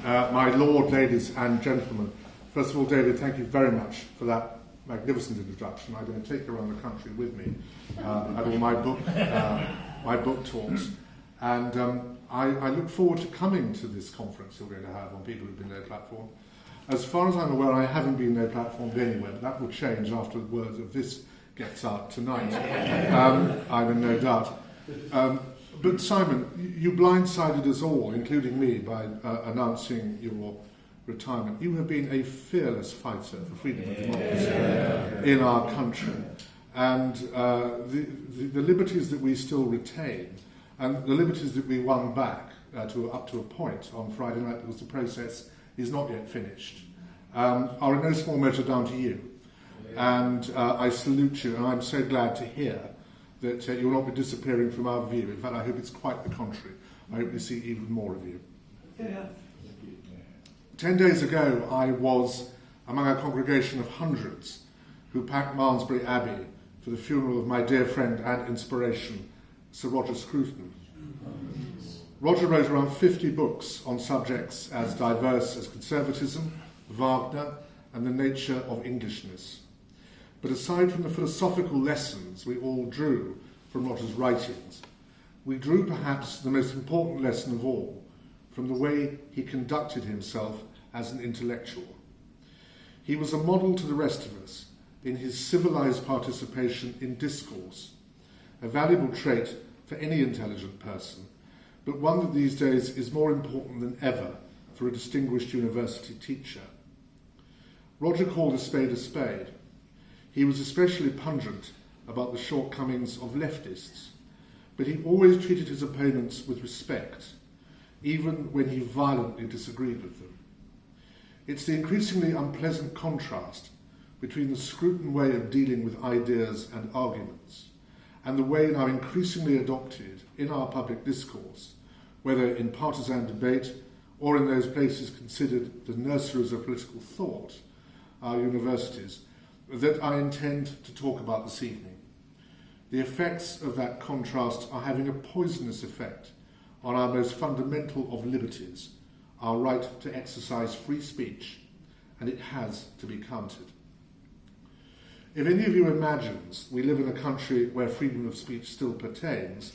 My lord, ladies and gentlemen. First of all, David, thank you very much for that magnificent introduction. I'm going to take you around the country with me at all my book talks. And I look forward to coming to this conference you're going to have on people who've been no platform. As far as I'm aware, I haven't been no platformed anywhere, but that will change after the word of this gets out tonight. I'm in no doubt. But Simon, you blindsided us all, including me, by announcing your retirement. You have been a fearless fighter for freedom and democracy in our country. And the liberties that we still retain, and the liberties that we won back up to a point on Friday night, because the process is not yet finished, are in no small measure down to you. And I salute you, and I'm so glad to hear that you'll not be disappearing from our view. In fact, I hope it's quite the contrary. I hope we see even more of you. Yeah. 10 days ago, I was among a congregation of hundreds who packed Malmesbury Abbey for the funeral of my dear friend and inspiration, Sir Roger Scruton. Roger wrote around 50 books on subjects as diverse as conservatism, Wagner, and the nature of Englishness. But aside from the philosophical lessons we all drew from Roger's writings, we drew perhaps the most important lesson of all from the way he conducted himself as an intellectual. He was a model to the rest of us in his civilised participation in discourse, a valuable trait for any intelligent person, but one that these days is more important than ever for a distinguished university teacher. Roger called a spade a spade. He was especially pungent about the shortcomings of leftists, but he always treated his opponents with respect, even when he violently disagreed with them. It's the increasingly unpleasant contrast between the Scruton way of dealing with ideas and arguments and the way now increasingly adopted in our public discourse, whether in partisan debate or in those places considered the nurseries of political thought, our universities, that I intend to talk about this evening. The effects of that contrast are having a poisonous effect on our most fundamental of liberties, our right to exercise free speech, and it has to be countered. If any of you imagines we live in a country where freedom of speech still pertains,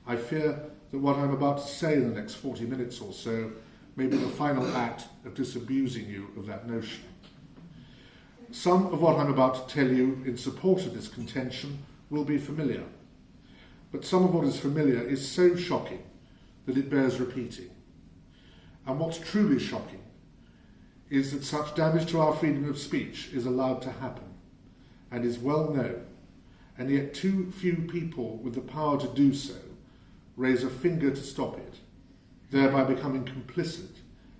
I fear that what I'm about to say in the next 40 minutes or so may be the final act of disabusing you of that notion. Some of what I'm about to tell you in support of this contention will be familiar, but some of what is familiar is so shocking that it bears repeating. And what's truly shocking is that such damage to our freedom of speech is allowed to happen and is well known, and yet too few people with the power to do so raise a finger to stop it, thereby becoming complicit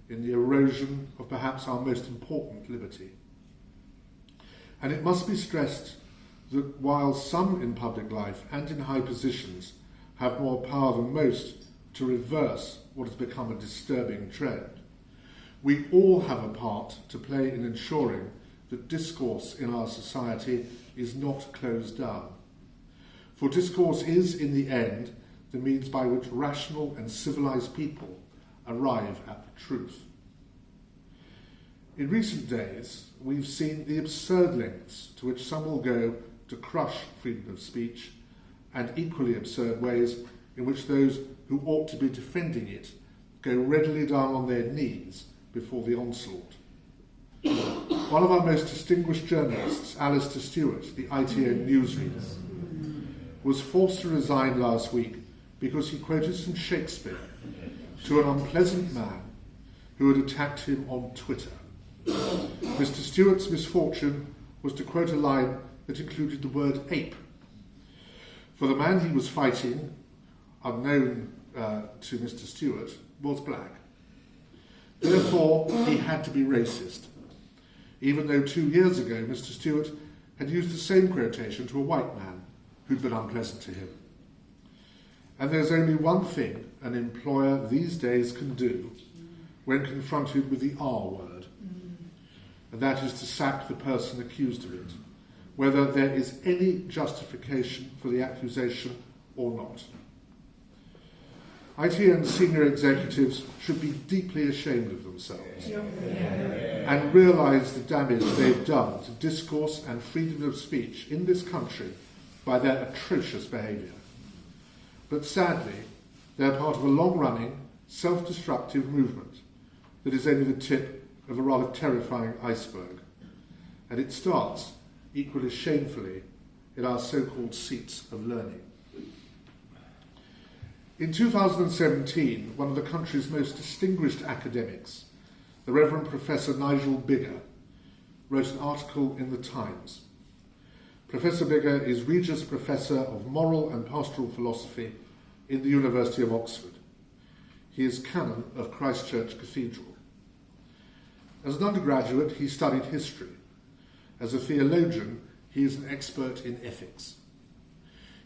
in the erosion of perhaps our most important liberty. And it must be stressed that while some in public life and in high positions have more power than most to reverse what has become a disturbing trend, we all have a part to play in ensuring that discourse in our society is not closed down. For discourse is, in the end, the means by which rational and civilised people arrive at the truth. In recent days, we've seen the absurd lengths to which some will go to crush freedom of speech, and equally absurd ways in which those who ought to be defending it go readily down on their knees before the onslaught. One of our most distinguished journalists, Alistair Stewart, the ITN newsreader, was forced to resign last week because he quoted some Shakespeare to an unpleasant man who had attacked him on Twitter. Mr. Stewart's misfortune was to quote a line that included the word ape. For the man he was fighting, unknown to Mr. Stewart, was black. Therefore, he had to be racist, even though 2 years ago Mr. Stewart had used the same quotation to a white man who'd been unpleasant to him. And there's only one thing an employer these days can do when confronted with the R word, and that is to sack the person accused of it, whether there is any justification for the accusation or not. ITN senior executives should be deeply ashamed of themselves and realise the damage they've done to discourse and freedom of speech in this country by their atrocious behaviour. But sadly, they're part of a long-running, self-destructive movement that is only the tip of a rather terrifying iceberg. And it starts, equally shamefully, in our so-called seats of learning. In 2017, one of the country's most distinguished academics, the Reverend Professor Nigel Biggar, wrote an article in the Times. Professor Becker is Regius Professor of Moral and Pastoral Philosophy in the University of Oxford. He is Canon of Christ Church Cathedral. As an undergraduate, he studied history. As a theologian, he is an expert in ethics.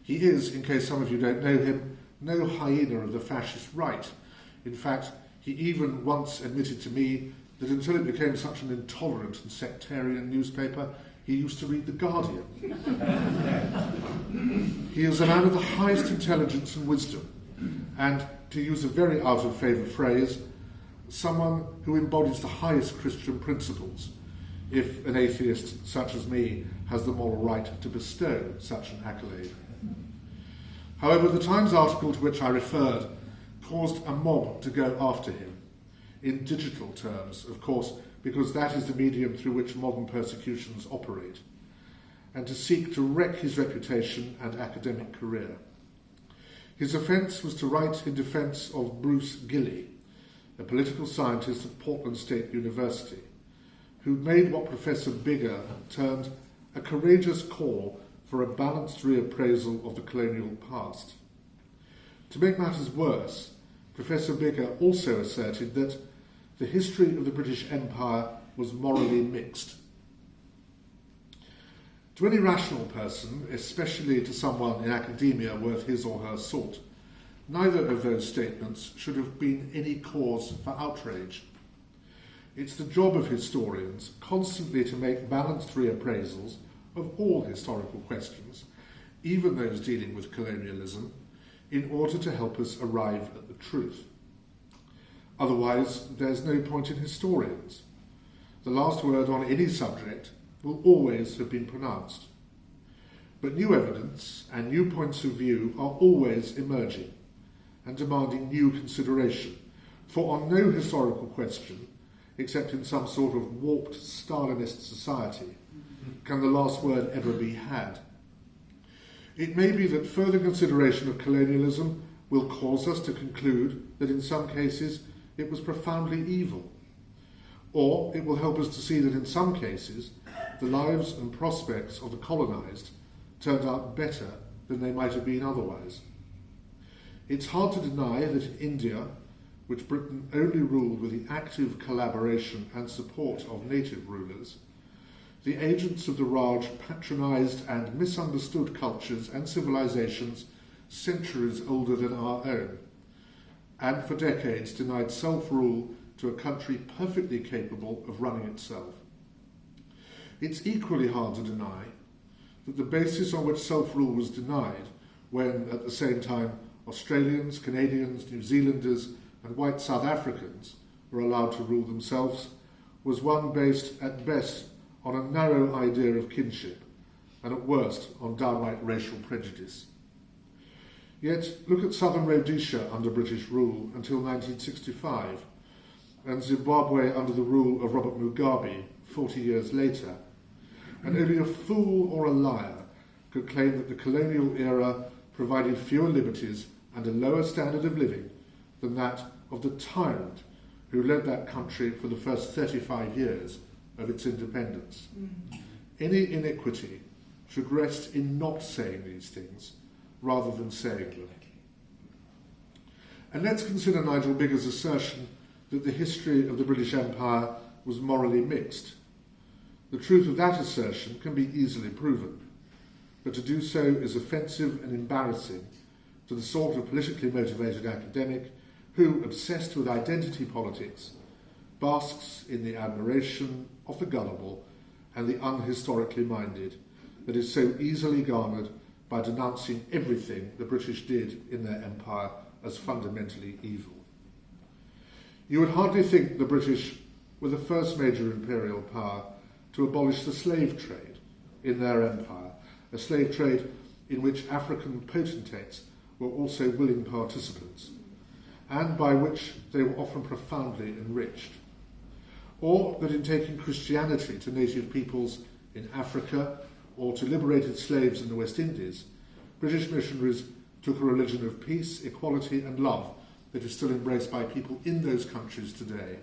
He is, in case some of you don't know him, no hyena of the fascist right. In fact, he even once admitted to me that until it became such an intolerant and sectarian newspaper, he used to read The Guardian. He is a man of the highest intelligence and wisdom, and, to use a very out-of-favour phrase, someone who embodies the highest Christian principles, if an atheist such as me has the moral right to bestow such an accolade. However, the Times article to which I referred caused a mob to go after him, in digital terms, of course, because that is the medium through which modern persecutions operate, and to seek to wreck his reputation and academic career. His offence was to write in defence of Bruce Gilley, a political scientist at Portland State University, who made what Professor Biggar termed a courageous call for a balanced reappraisal of the colonial past. To make matters worse, Professor Becker also asserted that the history of the British Empire was morally mixed. To any rational person, especially to someone in academia worth his or her salt, neither of those statements should have been any cause for outrage. It's the job of historians constantly to make balanced reappraisals of all historical questions, even those dealing with colonialism, in order to help us arrive at the truth. Otherwise, there's no point in historians. The last word on any subject will always have been pronounced. But new evidence and new points of view are always emerging and demanding new consideration, for on no historical question, except in some sort of warped Stalinist society, can the last word ever be had. It may be that further consideration of colonialism will cause us to conclude that in some cases it was profoundly evil, or it will help us to see that in some cases the lives and prospects of the colonised turned out better than they might have been otherwise. It's hard to deny that in India, which Britain only ruled with the active collaboration and support of native rulers, the agents of the Raj patronised and misunderstood cultures and civilizations centuries older than our own, and for decades denied self-rule to a country perfectly capable of running itself. It's equally hard to deny that the basis on which self-rule was denied when, at the same time, Australians, Canadians, New Zealanders and white South Africans were allowed to rule themselves was one based at best on a narrow idea of kinship and at worst on downright racial prejudice. Yet look at southern Rhodesia under British rule until 1965 and Zimbabwe under the rule of Robert Mugabe 40 years later, and only a fool or a liar could claim that the colonial era provided fewer liberties and a lower standard of living than that of the tyrant who led that country for the first 35 years of its independence. Any iniquity should rest in not saying these things rather than saying them. And let's consider Nigel Biggar's assertion that the history of the British Empire was morally mixed. The truth of that assertion can be easily proven, but to do so is offensive and embarrassing to the sort of politically motivated academic who, obsessed with identity politics, basks in the admiration of the gullible and the unhistorically minded that is so easily garnered by denouncing everything the British did in their empire as fundamentally evil. You would hardly think the British were the first major imperial power to abolish the slave trade in their empire, a slave trade in which African potentates were also willing participants, and by which they were often profoundly enriched. Or that in taking Christianity to native peoples in Africa or to liberated slaves in the West Indies, British missionaries took a religion of peace, equality and love that is still embraced by people in those countries today.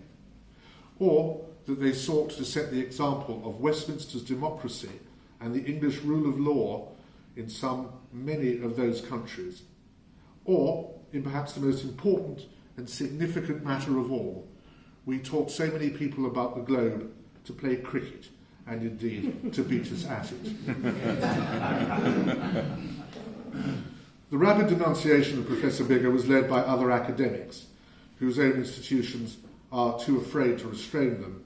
Or that they sought to set the example of Westminster's democracy and the English rule of law in many of those countries. Or, in perhaps the most important and significant matter of all, we taught so many people about the globe to play cricket, and indeed to beat us at it. The rapid denunciation of Professor Becker was led by other academics, whose own institutions are too afraid to restrain them,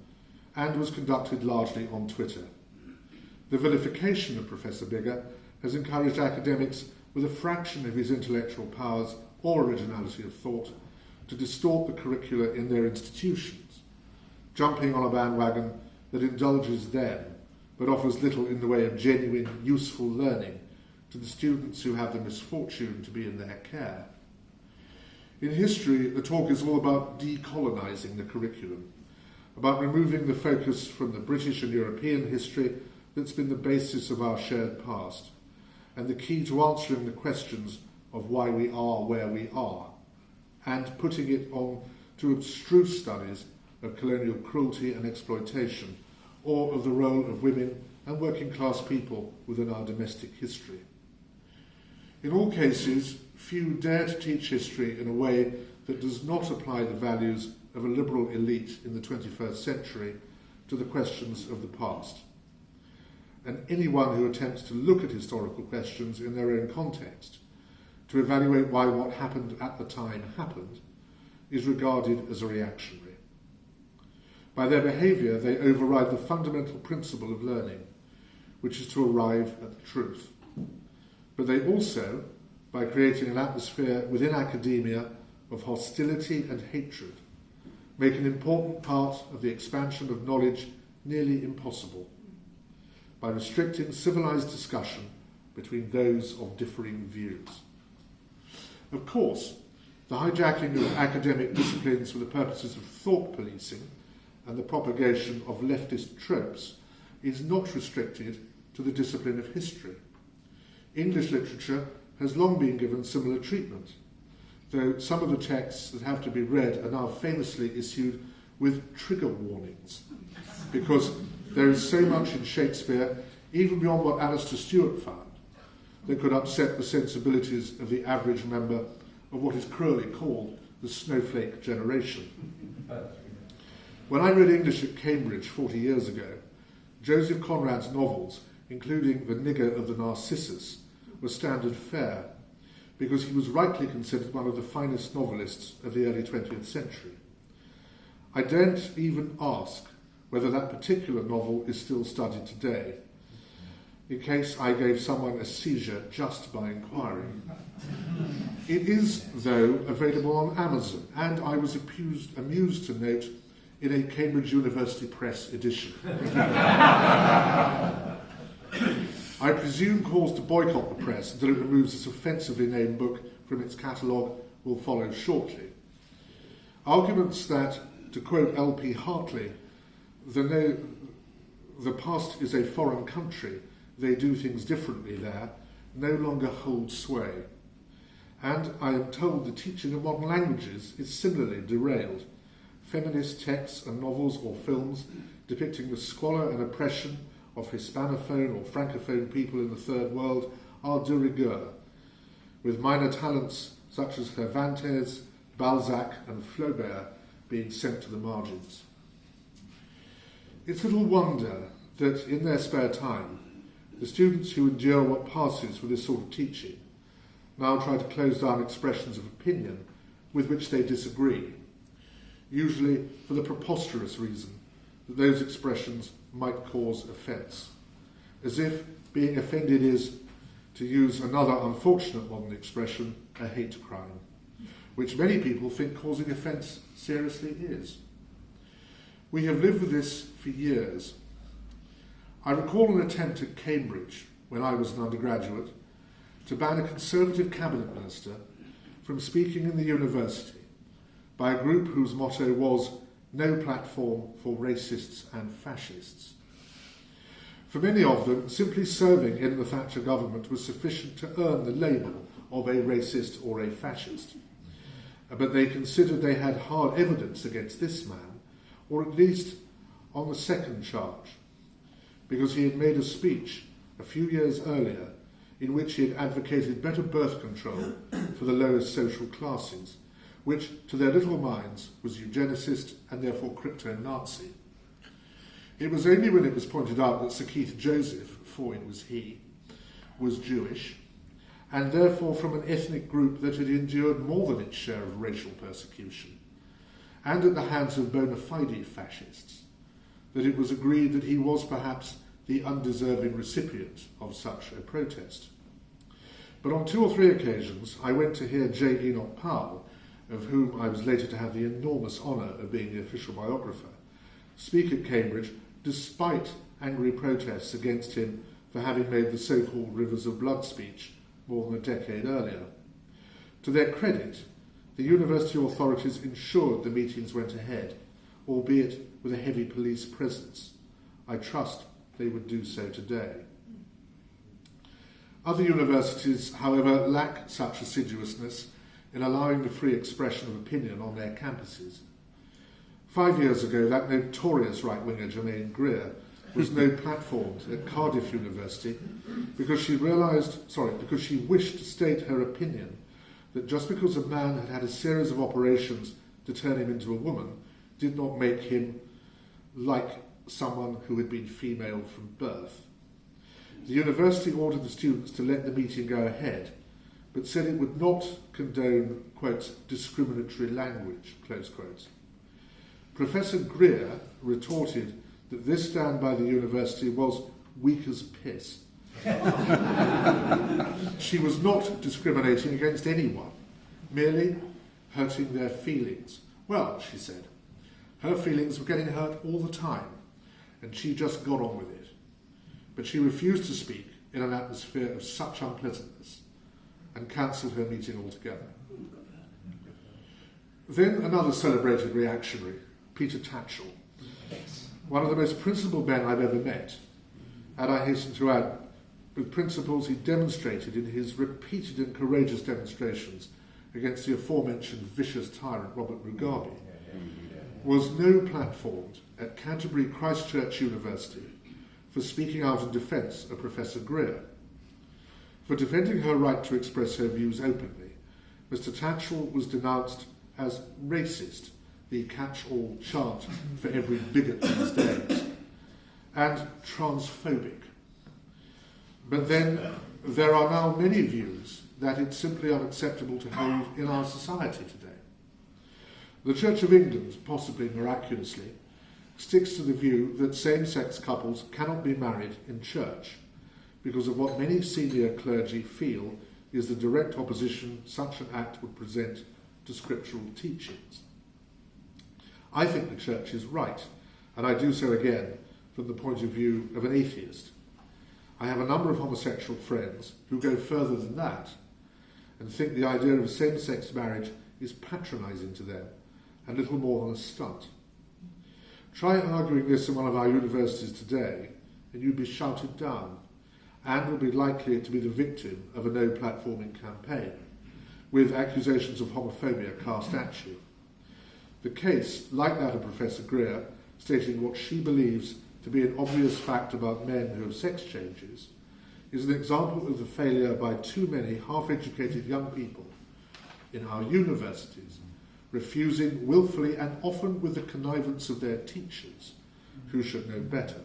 and was conducted largely on Twitter. The vilification of Professor Becker has encouraged academics with a fraction of his intellectual powers or originality of thought to distort the curricula in their institutions, jumping on a bandwagon that indulges them but offers little in the way of genuine, useful learning to the students who have the misfortune to be in their care. In history, the talk is all about decolonising the curriculum, about removing the focus from the British and European history that's been the basis of our shared past, and the key to answering the questions of why we are where we are, and putting it on to abstruse studies of colonial cruelty and exploitation, or of the role of women and working class people within our domestic history. In all cases, few dare to teach history in a way that does not apply the values of a liberal elite in the 21st century to the questions of the past. And anyone who attempts to look at historical questions in their own context, to evaluate why what happened at the time happened, is regarded as a reactionary. By their behaviour, they override the fundamental principle of learning, which is to arrive at the truth. But they also, by creating an atmosphere within academia of hostility and hatred, make an important part of the expansion of knowledge nearly impossible, by restricting civilised discussion between those of differing views. Of course, the hijacking of academic disciplines for the purposes of thought policing and the propagation of leftist tropes is not restricted to the discipline of history. English literature has long been given similar treatment, though some of the texts that have to be read are now famously issued with trigger warnings, because there is so much in Shakespeare, even beyond what Alistair Stewart found, that could upset the sensibilities of the average member of what is cruelly called the snowflake generation. When I read English at Cambridge 40 years ago, Joseph Conrad's novels, including The Nigger of the Narcissus, were standard fare, because he was rightly considered one of the finest novelists of the early 20th century. I daren't even ask whether that particular novel is still studied today, in case I gave someone a seizure just by inquiring. It is, though, available on Amazon, and I was amused to note in a Cambridge University Press edition. I presume calls to boycott the press until it removes this offensively named book from its catalogue will follow shortly. Arguments that, to quote L.P. Hartley, the past is a foreign country, they do things differently there, no longer hold sway. And I am told the teaching of modern languages is similarly derailed. Feminist texts and novels or films depicting the squalor and oppression of Hispanophone or Francophone people in the Third World are de rigueur, with minor talents such as Cervantes, Balzac and Flaubert being sent to the margins. It's little wonder that in their spare time, the students who endure what passes with this sort of teaching now try to close down expressions of opinion with which they disagree, usually for the preposterous reason that those expressions might cause offence, as if being offended is, to use another unfortunate modern expression, a hate crime, which many people think causing offence seriously is. We have lived with this for years. I recall an attempt at Cambridge, when I was an undergraduate, to ban a Conservative cabinet minister from speaking in the university by a group whose motto was "No platform for racists and fascists." For many of them, simply serving in the Thatcher government was sufficient to earn the label of a racist or a fascist. But they considered they had hard evidence against this man, or at least on the second charge, because he had made a speech a few years earlier in which he had advocated better birth control for the lowest social classes, which, to their little minds, was eugenicist and therefore crypto-Nazi. It was only when it was pointed out that Sir Keith Joseph, for it was he, was Jewish, and therefore from an ethnic group that had endured more than its share of racial persecution, and at the hands of bona fide fascists, that it was agreed that he was perhaps the undeserving recipient of such a protest. But on 2 or 3 occasions I went to hear J. Enoch Powell, of whom I was later to have the enormous honour of being the official biographer, speak at Cambridge despite angry protests against him for having made the so-called Rivers of Blood speech more than a decade earlier. To their credit, the university authorities ensured the meetings went ahead, albeit with a heavy police presence. I trust they would do so today. Other universities, however, lack such assiduousness in allowing the free expression of opinion on their campuses. 5 years ago, that notorious right-winger Germaine Greer was no platformed at Cardiff University because she wished to state her opinion that just because a man had had a series of operations to turn him into a woman did not make him like someone who had been female from birth. The university ordered the students to let the meeting go ahead, but said it would not condone, quote, discriminatory language, close quotes. Professor Greer retorted that this stand by the university was weak as piss. She was not discriminating against anyone, merely hurting their feelings. Well, she said, her feelings were getting hurt all the time, and she just got on with it. But she refused to speak in an atmosphere of such unpleasantness and cancelled her meeting altogether. Then another celebrated reactionary, Peter Tatchell, one of the most principled men I've ever met, and I hasten to add, with principles he demonstrated in his repeated and courageous demonstrations against the aforementioned vicious tyrant Robert Mugabe, was no platformed at Canterbury Christ Church University for speaking out in defence of Professor Greer. For defending her right to express her views openly, Mr. Tatchell was denounced as racist, the catch-all chant for every bigot these days, and transphobic. But then there are now many views that it's simply unacceptable to hold in our society today. The Church of England, possibly miraculously, sticks to the view that same-sex couples cannot be married in church because of what many senior clergy feel is the direct opposition such an act would present to scriptural teachings. I think the Church is right, and I do so again from the point of view of an atheist. I have a number of homosexual friends who go further than that and think the idea of same-sex marriage is patronising to them and little more than a stunt. Try arguing this in one of our universities today and you'd be shouted down and will be likely to be the victim of a no-platforming campaign with accusations of homophobia cast at you. The case, like that of Professor Greer, stating what she believes to be an obvious fact about men who have sex changes, is an example of the failure by too many half-educated young people in our universities refusing willfully and often with the connivance of their teachers, who should know better,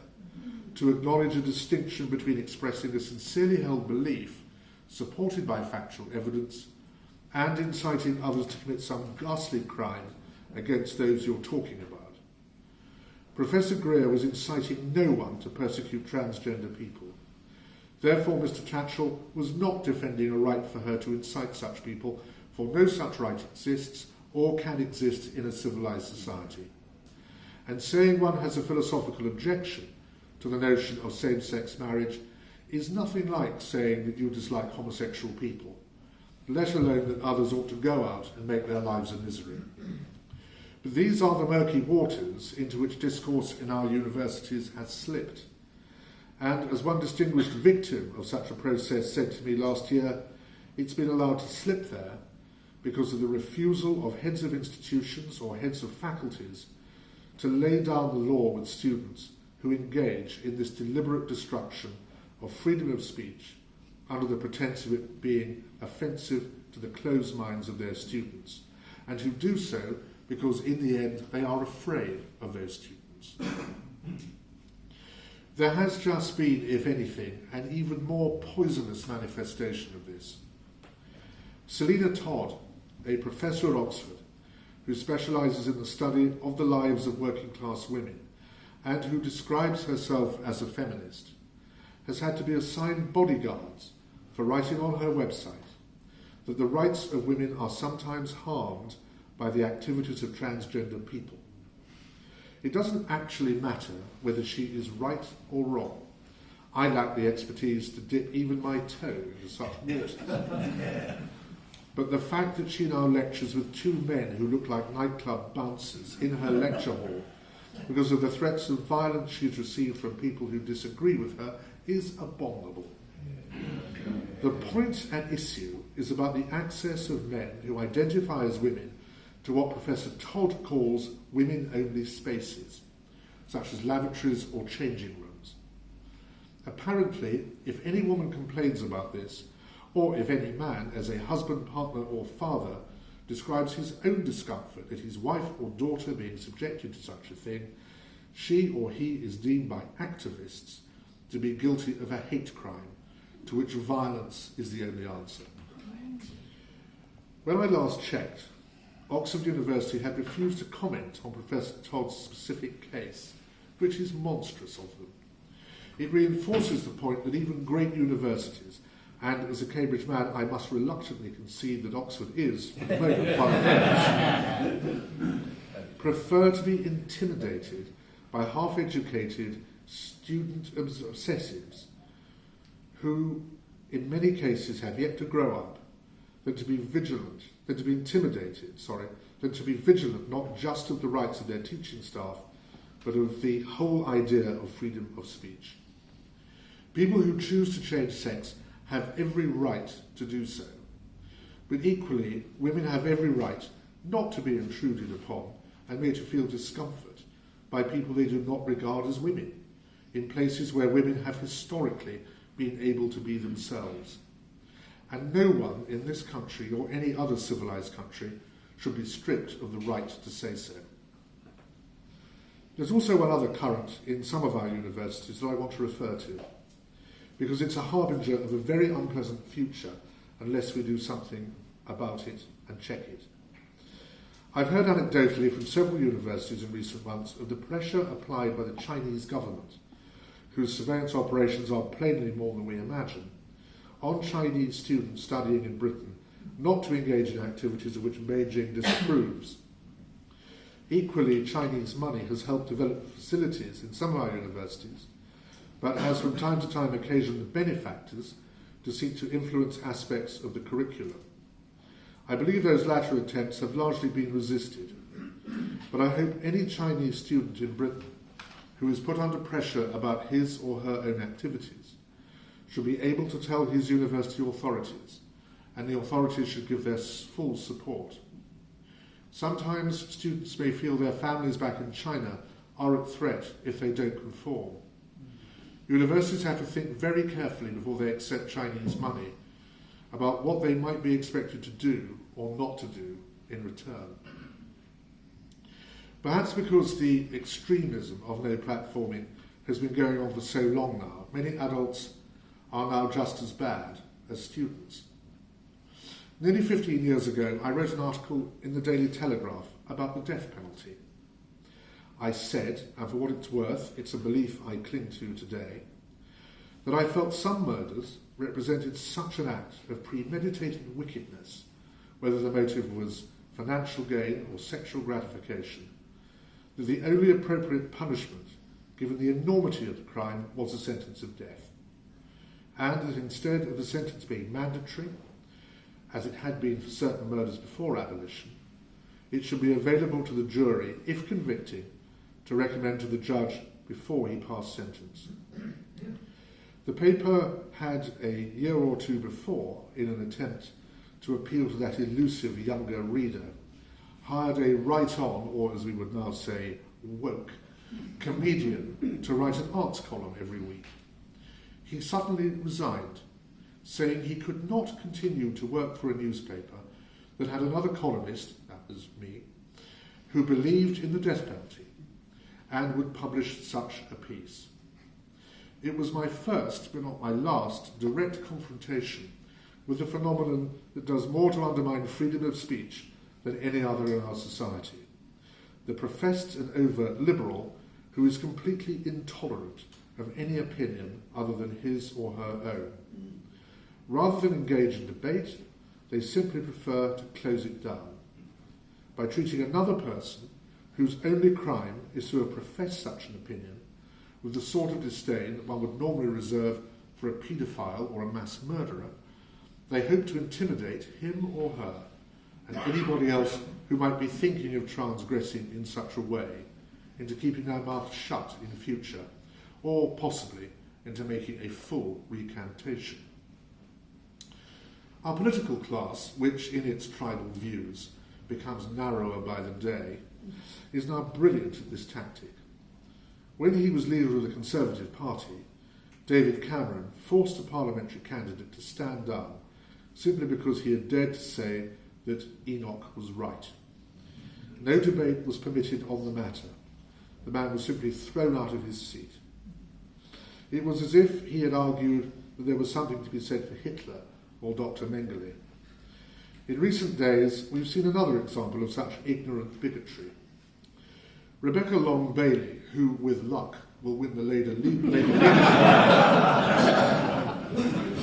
to acknowledge a distinction between expressing a sincerely held belief supported by factual evidence and inciting others to commit some ghastly crime against those you're talking about. Professor Greer was inciting no one to persecute transgender people. Therefore, Mr. Tatchell was not defending a right for her to incite such people for no such right exists or can exist in a civilised society. And saying one has a philosophical objection to the notion of same-sex marriage is nothing like saying that you dislike homosexual people, let alone that others ought to go out and make their lives a misery. But these are the murky waters into which discourse in our universities has slipped. And as one distinguished victim of such a process said to me last year, it's been allowed to slip there because of the refusal of heads of institutions or heads of faculties to lay down the law with students who engage in this deliberate destruction of freedom of speech under the pretense of it being offensive to the closed minds of their students, and who do so because in the end they are afraid of those students. There has just been, if anything, an even more poisonous manifestation of this. Selina Todd, a professor at Oxford, who specialises in the study of the lives of working class women and who describes herself as a feminist, has had to be assigned bodyguards for writing on her website that the rights of women are sometimes harmed by the activities of transgender people. It doesn't actually matter whether she is right or wrong. I lack the expertise to dip even my toe into such waters. But the fact that she now lectures with two men who look like nightclub bouncers in her lecture hall because of the threats of violence she's received from people who disagree with her is abominable. The point at issue is about the access of men who identify as women to what Professor Todd calls women-only spaces, such as lavatories or changing rooms. Apparently, if any woman complains about this, or if any man, as a husband, partner or father, describes his own discomfort at his wife or daughter being subjected to such a thing, she or he is deemed by activists to be guilty of a hate crime, to which violence is the only answer. When I last checked, Oxford University had refused to comment on Professor Todd's specific case, which is monstrous of them. It reinforces the point that even great universities, and as a Cambridge man I must reluctantly concede that Oxford is, for the moment, one of those, prefer to be intimidated by half-educated student obsessives who, in many cases, have yet to grow up, than to be vigilant, than to be vigilant not just of the rights of their teaching staff, but of the whole idea of freedom of speech. People who choose to change sex have every right to do so, but equally, women have every right not to be intruded upon and made to feel discomfort by people they do not regard as women, in places where women have historically been able to be themselves. And no one in this country or any other civilised country should be stripped of the right to say so. There's also one other current in some of our universities that I want to refer to, because it's a harbinger of a very unpleasant future unless we do something about it and check it. I've heard anecdotally from several universities in recent months of the pressure applied by the Chinese government, whose surveillance operations are plainly more than we imagine, on Chinese students studying in Britain not to engage in activities of which Beijing disapproves. Equally, Chinese money has helped develop facilities in some of our universities, but has from time to time occasioned benefactors to seek to influence aspects of the curriculum. I believe those latter attempts have largely been resisted, but I hope any Chinese student in Britain who is put under pressure about his or her own activities should be able to tell his university authorities, and the authorities should give their full support. Sometimes students may feel their families back in China are at threat if they don't conform. Universities have to think very carefully before they accept Chinese money about what they might be expected to do or not to do in return. Perhaps because the extremism of no platforming has been going on for so long now, many adults are now just as bad as students. Nearly 15 years ago, I wrote an article in the Daily Telegraph about the death penalty. I said, and for what it's worth, it's a belief I cling to today, that I felt some murders represented such an act of premeditated wickedness whether the motive was financial gain or sexual gratification, that the only appropriate punishment, given the enormity of the crime, was a sentence of death, and that instead of the sentence being mandatory, as it had been for certain murders before abolition, it should be available to the jury, if convicting, to recommend to the judge before he passed sentence. The paper had a year or two before, in an attempt to appeal to that elusive younger reader, hired a right-on, or as we would now say, woke, comedian to write an arts column every week. He suddenly resigned, saying he could not continue to work for a newspaper that had another columnist, that was me, who believed in the death penalty and would publish such a piece. It was my first, but not my last, direct confrontation with a phenomenon that does more to undermine freedom of speech than any other in our society. The professed and overt liberal who is completely intolerant of any opinion other than his or her own. Rather than engage in debate, they simply prefer to close it down by treating another person whose only crime is to have professed such an opinion with the sort of disdain that one would normally reserve for a paedophile or a mass murderer. They hope to intimidate him or her and anybody else who might be thinking of transgressing in such a way into keeping their mouth shut in future, or possibly into making a full recantation. Our political class, which in its tribal views becomes narrower by the day, is now brilliant at this tactic. When he was leader of the Conservative Party, David Cameron forced a parliamentary candidate to stand down simply because he had dared to say that Enoch was right. No debate was permitted on the matter. The man was simply thrown out of his seat. It was as if he had argued that there was something to be said for Hitler or Dr. Mengele. In recent days, we've seen another example of such ignorant bigotry. Rebecca Long Bailey, who, with luck, will win the Labour leadership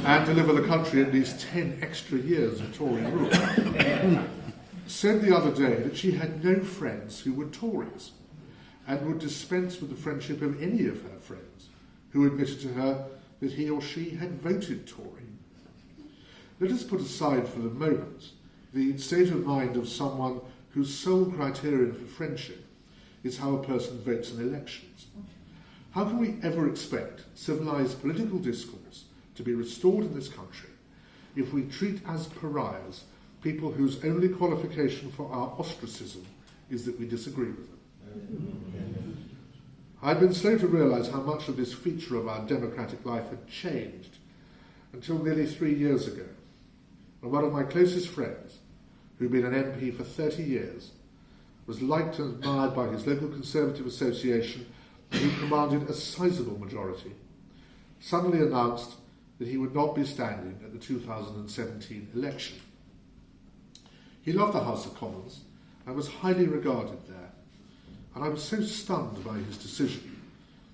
and deliver the country at least 10 extra years of Tory rule, said the other day that she had no friends who were Tories and would dispense with the friendship of any of her friends who admitted to her that he or she had voted Tory. Let us put aside for the moment the state of mind of someone whose sole criterion for friendship is how a person votes in elections. How can we ever expect civilised political discourse to be restored in this country if we treat as pariahs people whose only qualification for our ostracism is that we disagree with them? I'd been slow to realise how much of this feature of our democratic life had changed until nearly 3 years ago, when one of my closest friends, who'd been an MP for 30 years, was liked and admired by his local Conservative association and who commanded a sizable majority, suddenly announced that he would not be standing at the 2017 election. He loved the House of Commons and was highly regarded there, and I was so stunned by his decision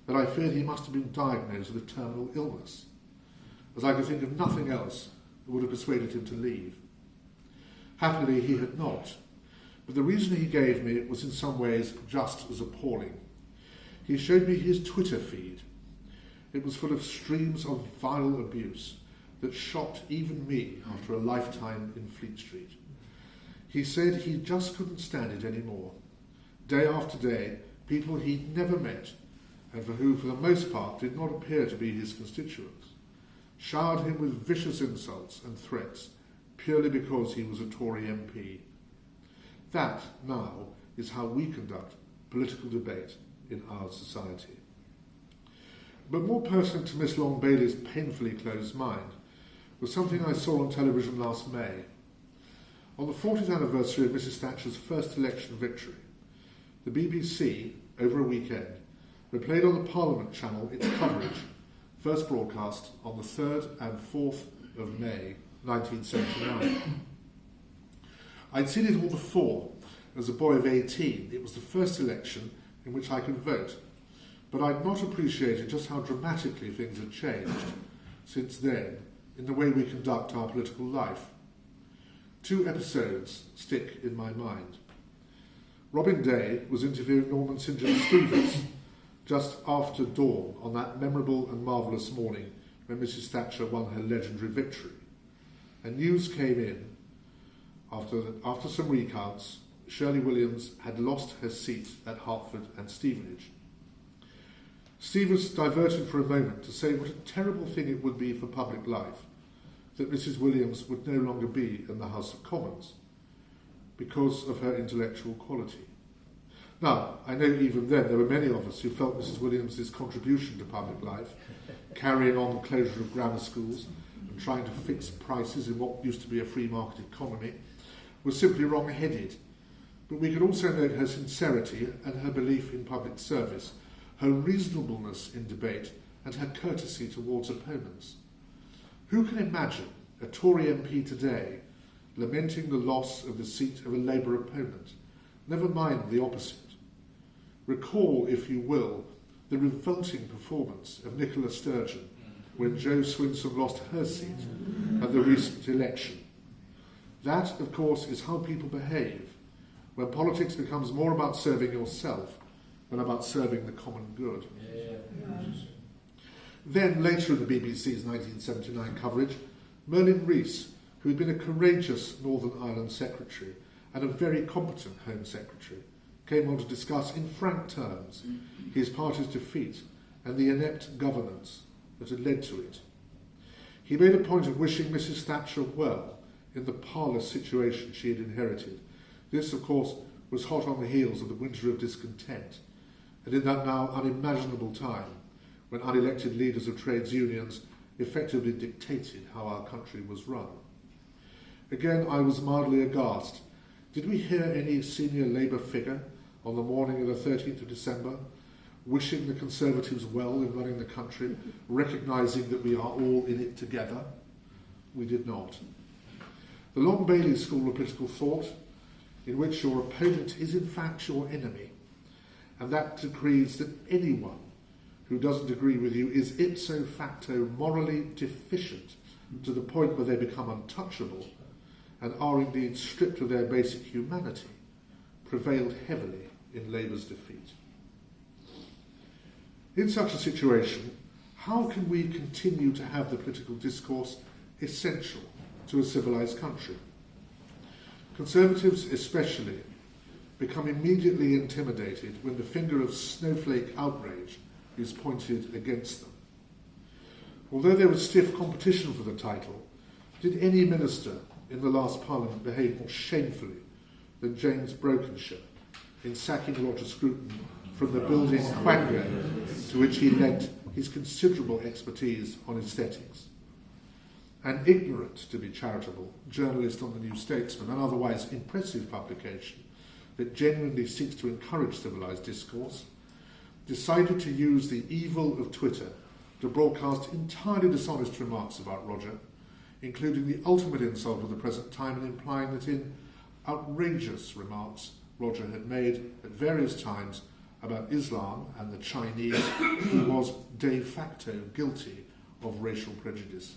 that I feared he must have been diagnosed with a terminal illness, as I could think of nothing else that would have persuaded him to leave. Happily, he had not, but the reason he gave me was in some ways just as appalling. He showed me his Twitter feed. It was full of streams of vile abuse that shocked even me after a lifetime in Fleet Street. He said he just couldn't stand it anymore. Day after day, people he'd never met, and for who for the most part did not appear to be his constituents, showered him with vicious insults and threats purely because he was a Tory MP. That, now, is how we conduct political debate in our society. But more pertinent to Miss Long Bailey's painfully closed mind was something I saw on television last May. On the 40th anniversary of Mrs. Thatcher's first election victory, the BBC, over a weekend, replayed on the Parliament channel its coverage, first broadcast on the 3rd and 4th of May 1979. I'd seen it all before. As a boy of 18, it was the first election in which I could vote, but I'd not appreciated just how dramatically things had changed since then in the way we conduct our political life. Two episodes stick in my mind. Robin Day was interviewing Norman St. John Stevens just after dawn on that memorable and marvellous morning when Mrs. Thatcher won her legendary victory. And news came in after some recounts. Shirley Williams had lost her seat at Hertford and Stevenage. Stevens diverted for a moment to say what a terrible thing it would be for public life that Mrs. Williams would no longer be in the House of Commons because of her intellectual quality. Now, I know even then there were many of us who felt Mrs. Williams' contribution to public life, carrying on the closure of grammar schools and trying to fix prices in what used to be a free market economy, was simply wrong-headed. But we could also note her sincerity and her belief in public service, her reasonableness in debate and her courtesy towards opponents. Who can imagine a Tory MP today lamenting the loss of the seat of a Labour opponent? Never mind the opposite. Recall, if you will, the revolting performance of Nicola Sturgeon when Jo Swinson lost her seat at the recent election. That, of course, is how people behave when politics becomes more about serving yourself than about serving the common good. Then, later in the BBC's 1979 coverage, Merlin Rees, who had been a courageous Northern Ireland secretary and a very competent Home Secretary, came on to discuss in frank terms his party's defeat and the inept governance that had led to it. He made a point of wishing Mrs. Thatcher well in the parlous situation she had inherited. This, of course, was hot on the heels of the winter of discontent, and in that now unimaginable time when unelected leaders of trades unions effectively dictated how our country was run. Again, I was mildly aghast. Did we hear any senior Labour figure on the morning of the 13th of December wishing the Conservatives well in running the country, recognising that we are all in it together? We did not. The Long Bailey School of Political Thought, in which your opponent is in fact your enemy, and that decrees that anyone who doesn't agree with you is ipso facto morally deficient to the point where they become untouchable and are indeed stripped of their basic humanity, prevailed heavily in Labour's defeat. In such a situation, how can we continue to have the political discourse essential to a civilised country? Conservatives especially become immediately intimidated when the finger of snowflake outrage is pointed against them. Although there was stiff competition for the title, did any minister in the last Parliament behave more shamefully than James Brokenshire in sacking Roger Scruton from the building quagga to which he lent his considerable expertise on aesthetics? An ignorant, to be charitable, journalist on the New Statesman, an otherwise impressive publication that genuinely seeks to encourage civilised discourse, decided to use the evil of Twitter to broadcast entirely dishonest remarks about Roger, including the ultimate insult of the present time and implying that in outrageous remarks Roger had made at various times about Islam and the Chinese, he was de facto guilty of racial prejudice.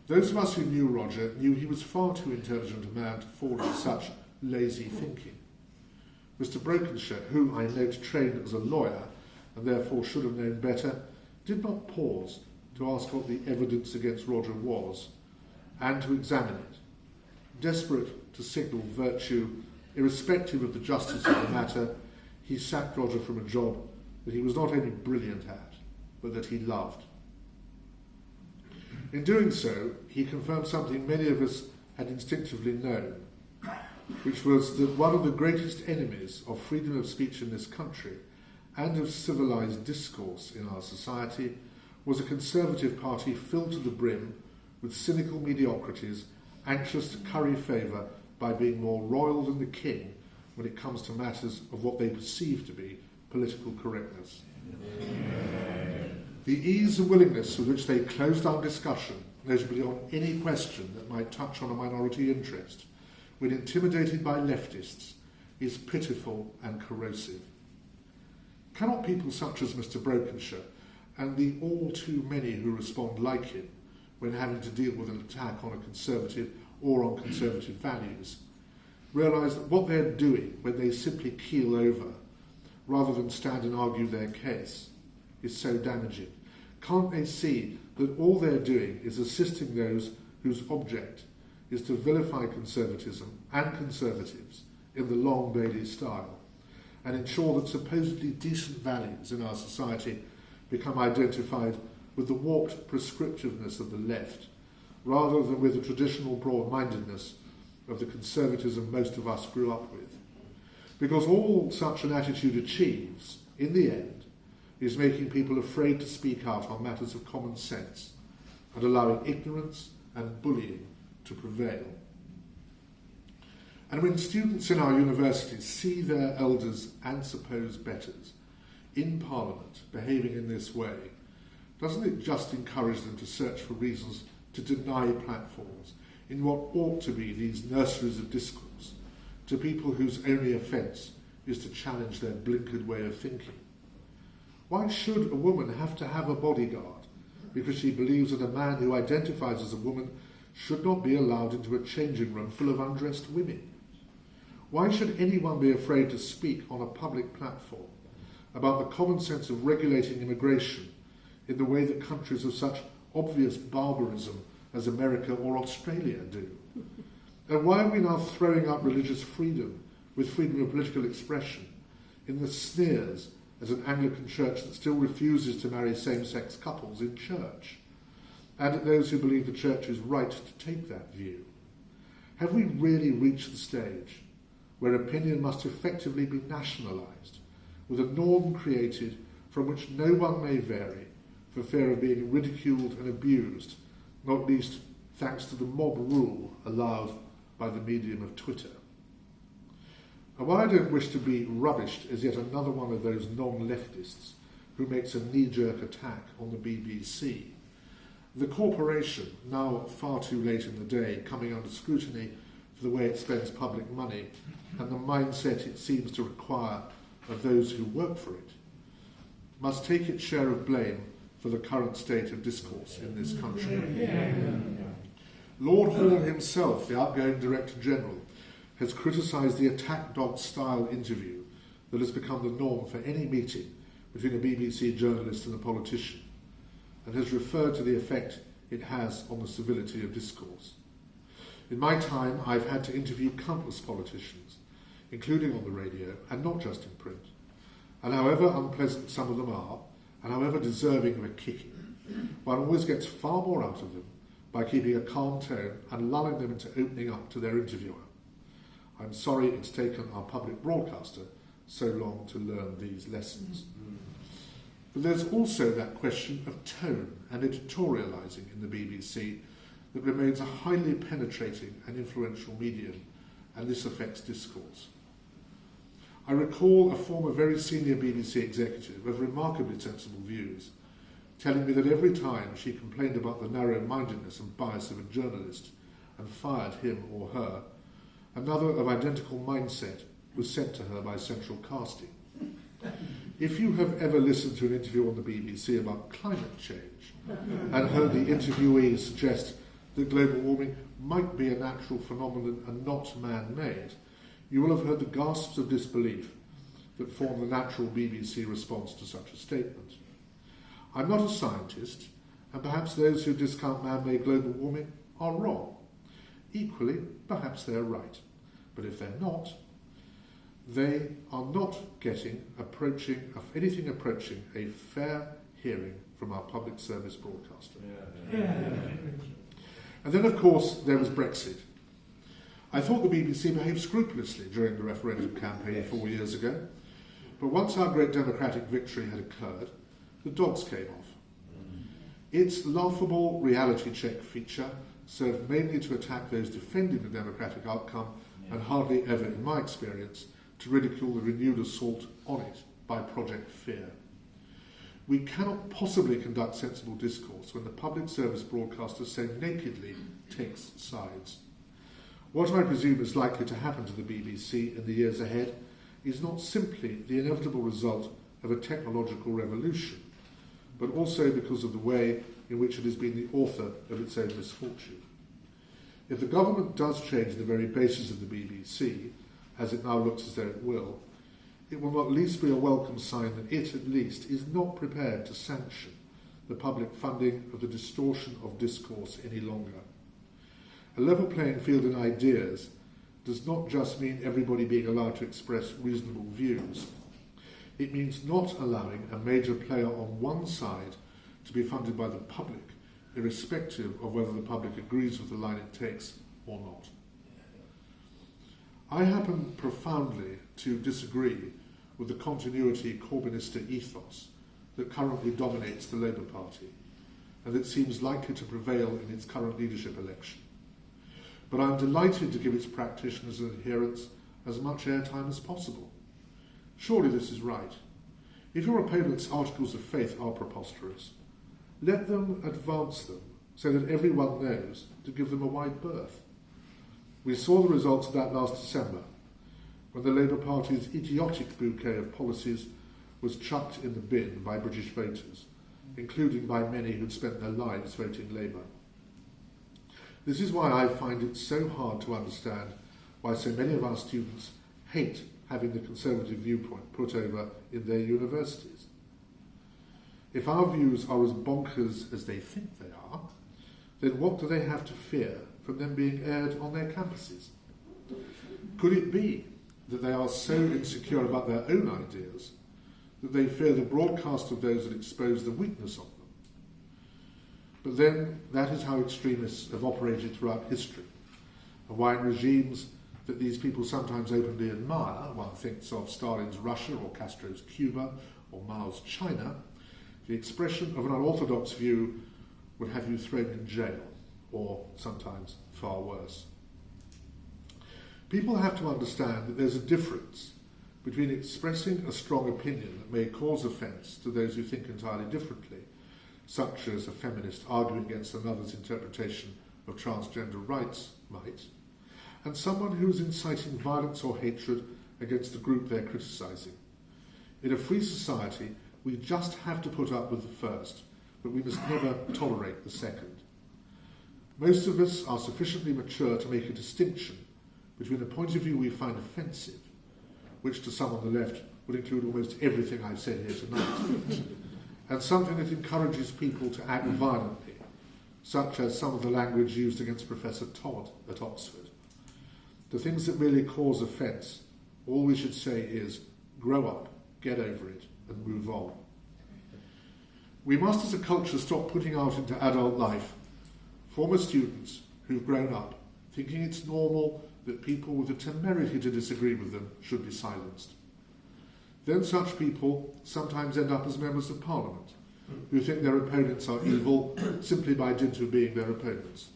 Those of us who knew Roger knew he was far too intelligent a man to fall into such lazy thinking. Mr. Brokenshire, who I note trained as a lawyer and therefore should have known better, did not pause to ask what the evidence against Roger was and to examine it. Desperate to signal virtue, irrespective of the justice of the matter, he sacked Roger from a job that he was not only brilliant at, but that he loved. In doing so, he confirmed something many of us had instinctively known, which was that one of the greatest enemies of freedom of speech in this country and of civilised discourse in our society was a Conservative party filled to the brim with cynical mediocrities, anxious to curry favour by being more royal than the king when it comes to matters of what they perceive to be political correctness. The ease and willingness with which they closed down discussion, notably on any question that might touch on a minority interest, when intimidated by leftists, is pitiful and corrosive. Cannot people such as Mr. Brokenshire, and the all too many who respond like him when having to deal with an attack on a Conservative, or on conservative values, realise that what they're doing when they simply keel over, rather than stand and argue their case, is so damaging? Can't they see that all they're doing is assisting those whose object is to vilify conservatism and conservatives in the Long Bailey style, and ensure that supposedly decent values in our society become identified with the warped prescriptiveness of the left, rather than with the traditional broad-mindedness of the conservatism most of us grew up with? Because all such an attitude achieves, in the end, is making people afraid to speak out on matters of common sense and allowing ignorance and bullying to prevail. And when students in our universities see their elders and supposed betters in Parliament behaving in this way, doesn't it just encourage them to search for reasons to deny platforms in what ought to be these nurseries of discourse to people whose only offence is to challenge their blinkered way of thinking? Why should a woman have to have a bodyguard because she believes that a man who identifies as a woman should not be allowed into a changing room full of undressed women? Why should anyone be afraid to speak on a public platform about the common sense of regulating immigration in the way that countries of such obvious barbarism as America or Australia do? And why are we now throwing up religious freedom with freedom of political expression in the sneers at an Anglican church that still refuses to marry same-sex couples in church, and at those who believe the church is right to take that view? Have we really reached the stage where opinion must effectively be nationalised, with a norm created from which no one may vary for fear of being ridiculed and abused, not least thanks to the mob rule allowed by the medium of Twitter? And while I don't wish to be rubbished as yet another one of those non-leftists who makes a knee-jerk attack on the BBC, the corporation, now far too late in the day, coming under scrutiny for the way it spends public money and the mindset it seems to require of those who work for it, must take its share of blame for the current state of discourse in this country. Lord Hall himself, the outgoing Director General, has criticised the attack dog style interview that has become the norm for any meeting between a BBC journalist and a politician, and has referred to the effect it has on the civility of discourse. In my time, I've had to interview countless politicians, including on the radio, and not just in print. And however unpleasant some of them are, and however deserving of a kicking, one always gets far more out of them by keeping a calm tone and lulling them into opening up to their interviewer. I'm sorry it's taken our public broadcaster so long to learn these lessons. But there's also that question of tone and editorialising in the BBC that remains a highly penetrating and influential medium, and this affects discourse. I recall a former very senior BBC executive of remarkably sensible views telling me that every time she complained about the narrow-mindedness and bias of a journalist and fired him or her, another of identical mindset was sent to her by central casting. If you have ever listened to an interview on the BBC about climate change and heard the interviewee suggest that global warming might be a natural phenomenon and not man-made, you will have heard the gasps of disbelief that form the natural BBC response to such a statement. I'm not a scientist, and perhaps those who discount man-made global warming are wrong. Equally, perhaps they're right. But if they're not, they are not getting anything approaching a fair hearing from our public service broadcaster. And then, of course, there was Brexit. I thought the BBC behaved scrupulously during the referendum campaign 4 years ago, but once our great democratic victory had occurred, the dogs came off. Its laughable reality check feature served mainly to attack those defending the democratic outcome and hardly ever, in my experience, to ridicule the renewed assault on it by Project Fear. We cannot possibly conduct sensible discourse when the public service broadcaster so nakedly takes sides. What I presume is likely to happen to the BBC in the years ahead is not simply the inevitable result of a technological revolution, but also because of the way in which it has been the author of its own misfortune. If the government does change the very basis of the BBC, as it now looks as though it will not at least be a welcome sign that it, at least, is not prepared to sanction the public funding of the distortion of discourse any longer. A level playing field in ideas does not just mean everybody being allowed to express reasonable views. It means not allowing a major player on one side to be funded by the public, irrespective of whether the public agrees with the line it takes or not. I happen profoundly to disagree with the continuity Corbynista ethos that currently dominates the Labour Party and that seems likely to prevail in its current leadership election. But I am delighted to give its practitioners and adherents as much airtime as possible. Surely this is right. If your opponent's articles of faith are preposterous, let them advance them so that everyone knows to give them a wide berth. We saw the results of that last December, when the Labour Party's idiotic bouquet of policies was chucked in the bin by British voters, including by many who'd spent their lives voting Labour. This is why I find it so hard to understand why so many of our students hate having the conservative viewpoint put over in their universities. If our views are as bonkers as they think they are, then what do they have to fear from them being aired on their campuses? Could it be that they are so insecure about their own ideas that they fear the broadcast of those that expose the weakness of them? But then that is how extremists have operated throughout history, and why in regimes that these people sometimes openly admire, one thinks of Stalin's Russia or Castro's Cuba or Mao's China, the expression of an unorthodox view would have you thrown in jail, or sometimes far worse. People have to understand that there's a difference between expressing a strong opinion that may cause offence to those who think entirely differently, such as a feminist arguing against another's interpretation of transgender rights might, and someone who is inciting violence or hatred against the group they're criticising. In a free society, we just have to put up with the first, but we must never tolerate the second. Most of us are sufficiently mature to make a distinction between a point of view we find offensive, which to some on the left would include almost everything I've said here tonight, and something that encourages people to act violently, such as some of the language used against Professor Todd at Oxford. The things that really cause offence, all we should say is, grow up, get over it, and move on. We must as a culture stop putting out into adult life former students who've grown up thinking it's normal that people with the temerity to disagree with them should be silenced. Then such people sometimes end up as members of Parliament, who think their opponents are evil simply by dint of being their opponents.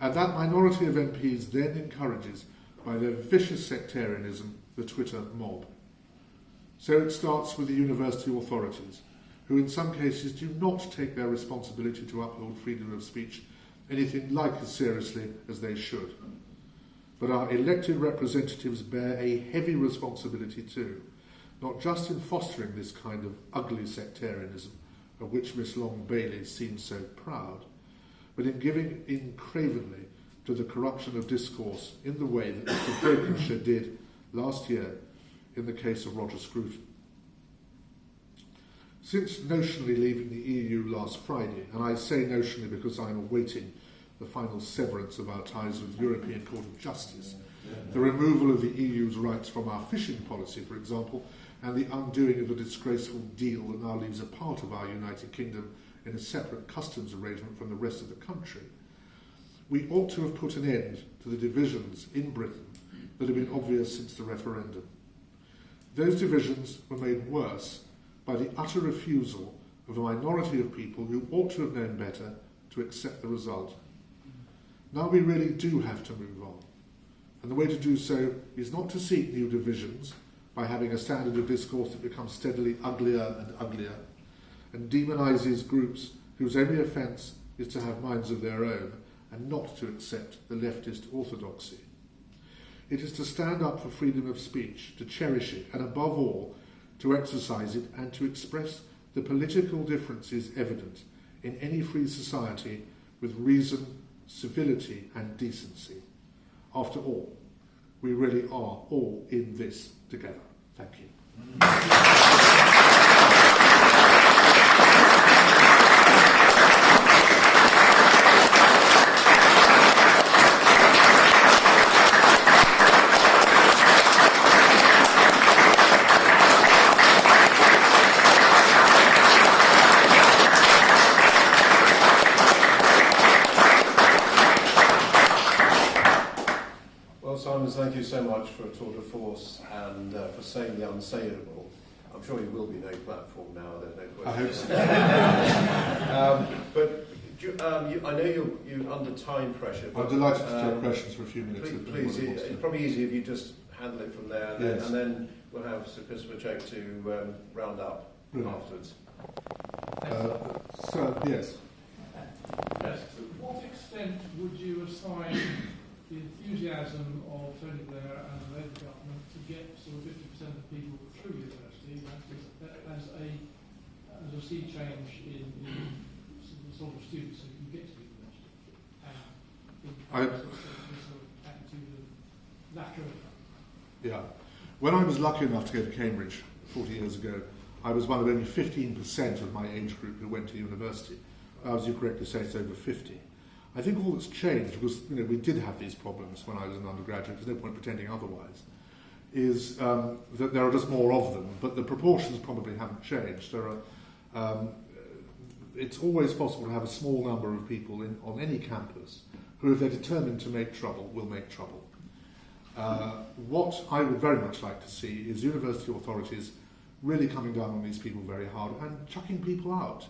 And that minority of MPs then encourages, by their vicious sectarianism, the Twitter mob. So it starts with the university authorities, who in some cases do not take their responsibility to uphold freedom of speech anything like as seriously as they should. But our elected representatives bear a heavy responsibility too, not just in fostering this kind of ugly sectarianism of which Miss Long Bailey seems so proud, but in giving in cravenly to the corruption of discourse in the way that Mr. Brokenshire did last year in the case of Roger Scruton. Since notionally leaving the EU last Friday, and I say notionally because I'm awaiting the final severance of our ties with the European Court of Justice, the removal of the EU's rights from our fishing policy, for example, and the undoing of the disgraceful deal that now leaves a part of our United Kingdom in a separate customs arrangement from the rest of the country, we ought to have put an end to the divisions in Britain that have been obvious since the referendum. Those divisions were made worse by the utter refusal of a minority of people who ought to have known better to accept the result. Now we really do have to move on, and the way to do so is not to seek new divisions by having a standard of discourse that becomes steadily uglier and uglier, and demonises groups whose only offence is to have minds of their own and not to accept the leftist orthodoxy. It is to stand up for freedom of speech, to cherish it, and above all, to exercise it and to express the political differences evident in any free society with reason, civility and decency. After all, we really are all in this together. Thank you. Thank you so much for a tour de force and for saying the unsayable. I'm sure you will be no platform now, there's no question. I hope so. But I know you're under time pressure. But, I'm delighted to take questions for a few minutes. Please, it's probably easier if you just handle it from there, and, yes. and then we'll have Sir Christopher Choke to round up afterwards. So, yes. Yes, to what extent would you assign the enthusiasm of Tony Blair and the Labour government to get sort of 50% of people through university as a sea change in the sort of students who can get to university? And this sort of attitude of lack of... Yeah. When I was lucky enough to go to Cambridge 40 years ago, I was one of only 15% of my age group who went to university. As you correctly say, it's over 50. I think all that's changed, because we did have these problems when I was an undergraduate, there's no point pretending otherwise, is that there are just more of them, but the proportions probably haven't changed. There are, it's always possible to have a small number of people on any campus who, if they're determined to make trouble, will make trouble. What I would very much like to see is university authorities really coming down on these people very hard and chucking people out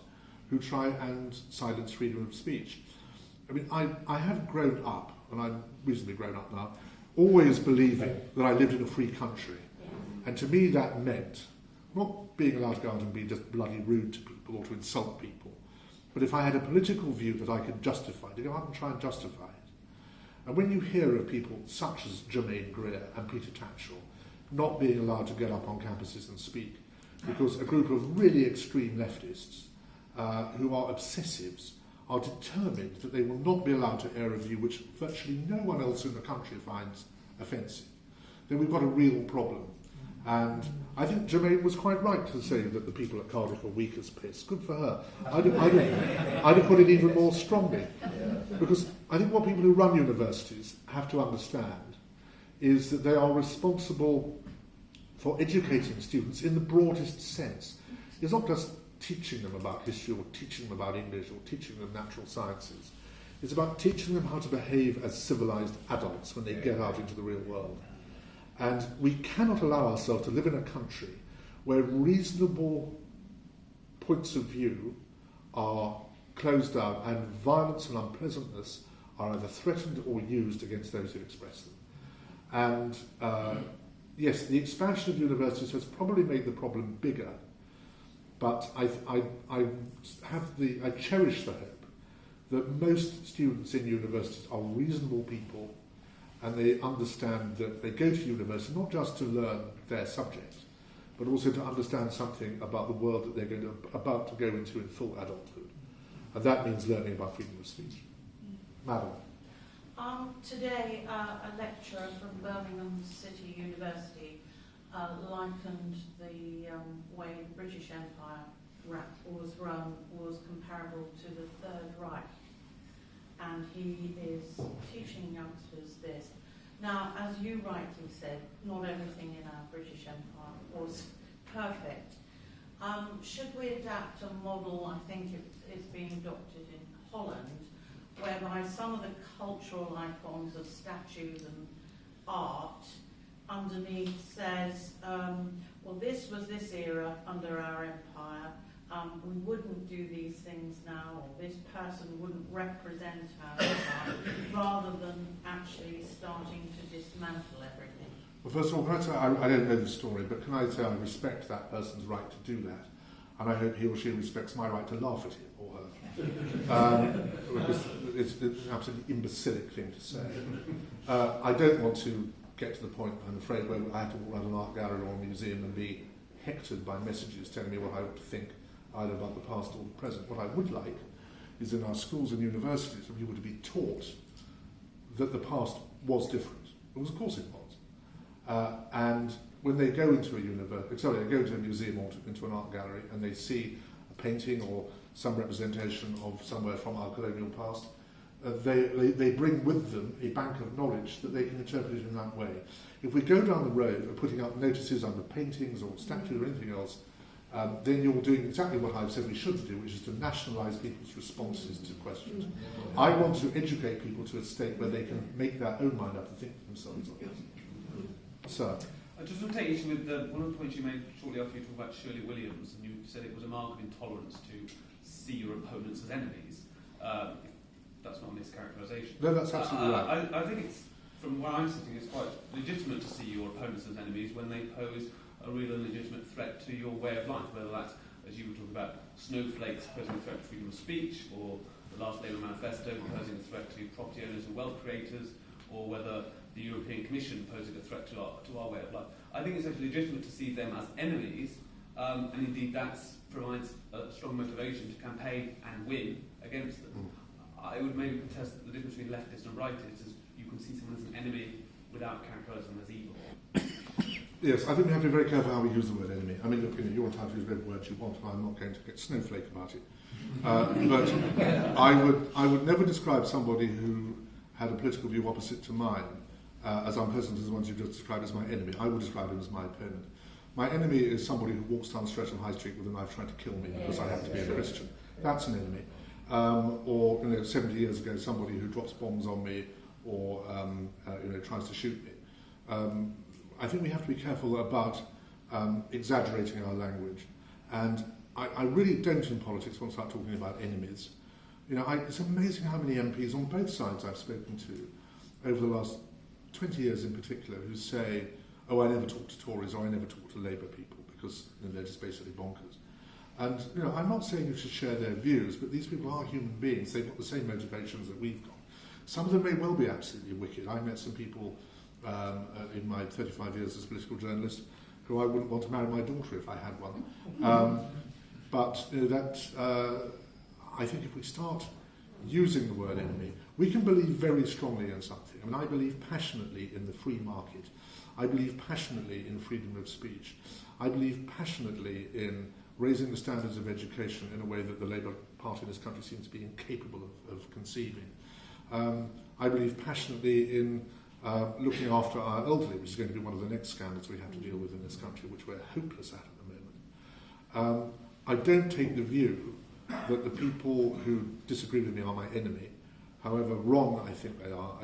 who try and silence freedom of speech. I mean, I have grown up, and I'm reasonably grown up now, always believing that I lived in a free country. And to me that meant not being allowed to go out and be just bloody rude to people or to insult people, but if I had a political view that I could justify, to go out and try and justify it. And when you hear of people such as Germaine Greer and Peter Tatchell not being allowed to get up on campuses and speak, because a group of really extreme leftists who are obsessives are determined that they will not be allowed to air a view which virtually no one else in the country finds offensive, then we've got a real problem. And I think Germaine was quite right to say that the people at Cardiff were weak as piss. Good for her. I'd have put it even more strongly. Because I think what people who run universities have to understand is that they are responsible for educating students in the broadest sense. It's not just teaching them about history or teaching them about English or teaching them natural sciences. It's about teaching them how to behave as civilised adults when they get out into the real world. And we cannot allow ourselves to live in a country where reasonable points of view are closed down and violence and unpleasantness are either threatened or used against those who express them. And yes, the expansion of universities has probably made the problem bigger, but I cherish the hope that most students in universities are reasonable people and they understand that they go to university not just to learn their subjects, but also to understand something about the world that they're about to go into in full adulthood. And that means learning about freedom of speech. Madam. Today, a lecturer from Birmingham City University likened the way the British Empire was run was comparable to the Third Reich. And he is teaching youngsters this. Now, as you rightly said, not everything in our British Empire was perfect. Should we adapt a model, I think it's being adopted in Holland, whereby some of the cultural icons of statues and art underneath says, well, this was this era under our empire, we wouldn't do these things now, or this person wouldn't represent our empire, rather than actually starting to dismantle everything. Well, first of all, can I say, I don't know the story, but can I say I respect that person's right to do that, and I hope he or she respects my right to laugh at him or her, because it's an absolutely imbecilic thing to say. I don't want to get to the point, I'm afraid, where I have to walk around an art gallery or a museum and be hectored by messages telling me what I ought to think either about the past or the present. What I would like is in our schools and universities for people to be taught that the past was different. Because of course it was. And when they go into they go to a museum or into an art gallery and they see a painting or some representation of somewhere from our colonial past, they bring with them a bank of knowledge that they can interpret it in that way. If we go down the road of putting up notices under paintings or statues or anything else, then you're doing exactly what I've said we should do, which is to nationalise people's responses to questions. I want to educate people to a state where they can make their own mind up and think for themselves on this. Sir? I just want to take issue with one of the points you made shortly after you talked about Shirley Williams, and you said it was a mark of intolerance to see your opponents as enemies. That's not a mischaracterisation. No, that's absolutely right. I think it's, from where I'm sitting, it's quite legitimate to see your opponents as enemies when they pose a real and legitimate threat to your way of life, whether that's, as you were talking about, snowflakes posing a threat to freedom of speech, or the last Labour manifesto posing a threat to property owners and wealth creators, or whether the European Commission posing a threat to our way of life. I think it's actually legitimate to see them as enemies, and indeed that provides a strong motivation to campaign and win against them. I would maybe contest that the difference between leftist and rightist is you can see someone as an enemy without characterising them as evil. Yes, I think we have to be very careful how we use the word enemy. I mean, look, you're entitled to use whatever words you want, and I'm not going to get snowflake about it. But I would never describe somebody who had a political view opposite to mine as unpleasant as the ones you've just described as my enemy. I would describe him as my opponent. My enemy is somebody who walks down Streatham High Street with a knife trying to kill me because I happen to be a Christian. That's an enemy. Or 70 years ago, somebody who drops bombs on me or tries to shoot me. I think we have to be careful about exaggerating our language. And I really don't in politics want to start talking about enemies. It's amazing how many MPs on both sides I've spoken to over the last 20 years in particular who say, oh, I never talk to Tories or I never talk to Labour people because they're just basically bonkers. And I'm not saying you should share their views, but these people are human beings. They've got the same motivations that we've got. Some of them may well be absolutely wicked. I met some people in my 35 years as a political journalist who I wouldn't want to marry my daughter if I had one. But I think if we start using the word enemy, we can believe very strongly in something. I mean, I believe passionately in the free market. I believe passionately in freedom of speech. I believe passionately in raising the standards of education in a way that the Labour Party in this country seems to be incapable of conceiving. I believe passionately in looking after our elderly, which is going to be one of the next scandals we have to deal with in this country, which we're hopeless at the moment. I don't take the view that the people who disagree with me are my enemy. However wrong I think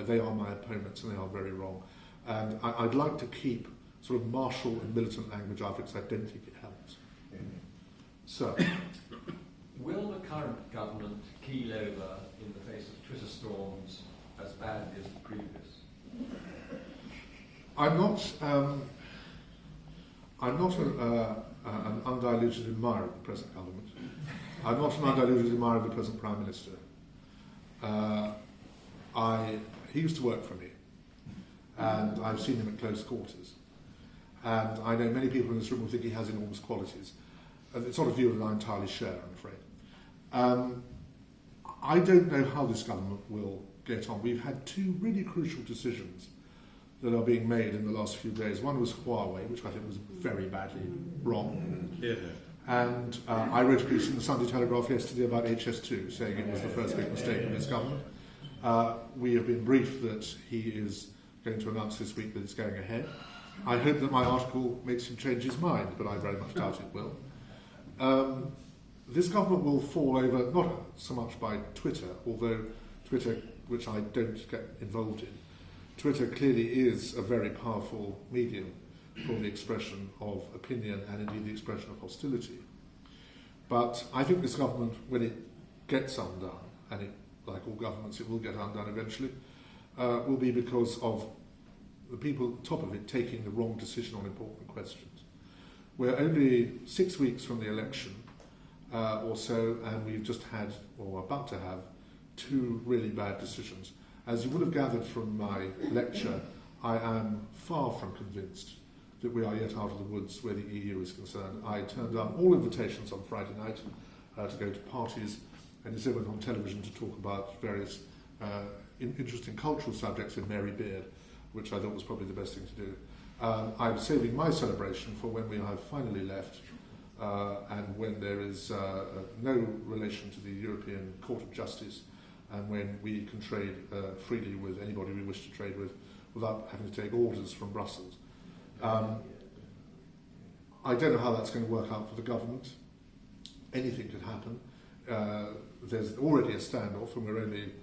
they are my opponents, and they are very wrong. And I'd like to keep sort of martial and militant language out because I don't think it helps. So, will the current government keel over in the face of Twitter storms as badly as the previous? I'm not an undiluted admirer of the present government. I'm not an undiluted admirer of the present Prime Minister. He used to work for me, and I've seen him at close quarters. And I know many people in this room who think he has enormous qualities. It's not a view that I entirely share, I'm afraid. I don't know how this government will get on. We've had two really crucial decisions that are being made in the last few days. One was Huawei, which I think was very badly wrong. Yeah. And I wrote a piece in the Sunday Telegraph yesterday about HS2, saying it was the first big mistake of this government. We have been briefed that he is going to announce this week that it's going ahead. I hope that my article makes him change his mind, but I very much doubt it will. This government will fall over, not so much by Twitter, although Twitter, which I don't get involved in, Twitter clearly is a very powerful medium for the expression of opinion and indeed the expression of hostility. But I think this government, when it gets undone, and it, like all governments, it will get undone eventually, will be because of the people at the top of it taking the wrong decision on important questions. We're only 6 weeks from the election or so, and we've just had, or about to have, two really bad decisions. As you would have gathered from my lecture, I am far from convinced that we are yet out of the woods where the EU is concerned. I turned down all invitations on Friday night to go to parties. and instead went on television to talk about various interesting cultural subjects with Mary Beard, which I thought was probably the best thing to do. I'm saving my celebration for when we have finally left, and when there is no relation to the European Court of Justice, and when we can trade freely with anybody we wish to trade with without having to take orders from Brussels. I don't know how that's going to work out for the government. Anything could happen. There's already a standoff, and we're only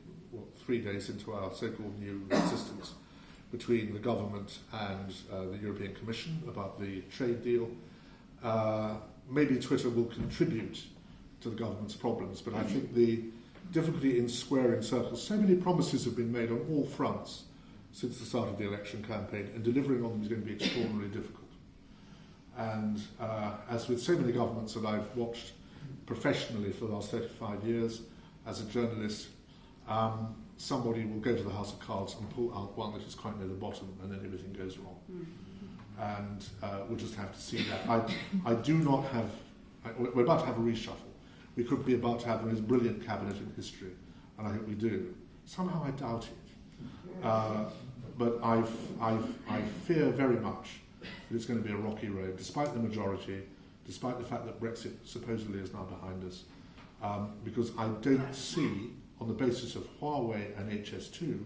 3 days into our so-called new existence between the government and the European Commission about the trade deal. Maybe Twitter will contribute to the government's problems, but I think the difficulty in squaring circles, so many promises have been made on all fronts since the start of the election campaign, and delivering on them is going to be extraordinarily difficult. And as with so many governments that I've watched professionally for the last 35 years as a journalist, somebody will go to the House of Cards and pull out one that is quite near the bottom, and then everything goes wrong. And we'll just have to see that. I do not have... we're about to have a reshuffle. We could be about to have the most brilliant cabinet in history, and I think we do. Somehow I doubt it. But I fear very much that it's going to be a rocky road, despite the majority, despite the fact that Brexit supposedly is now behind us, because I don't see, on the basis of Huawei and HS2,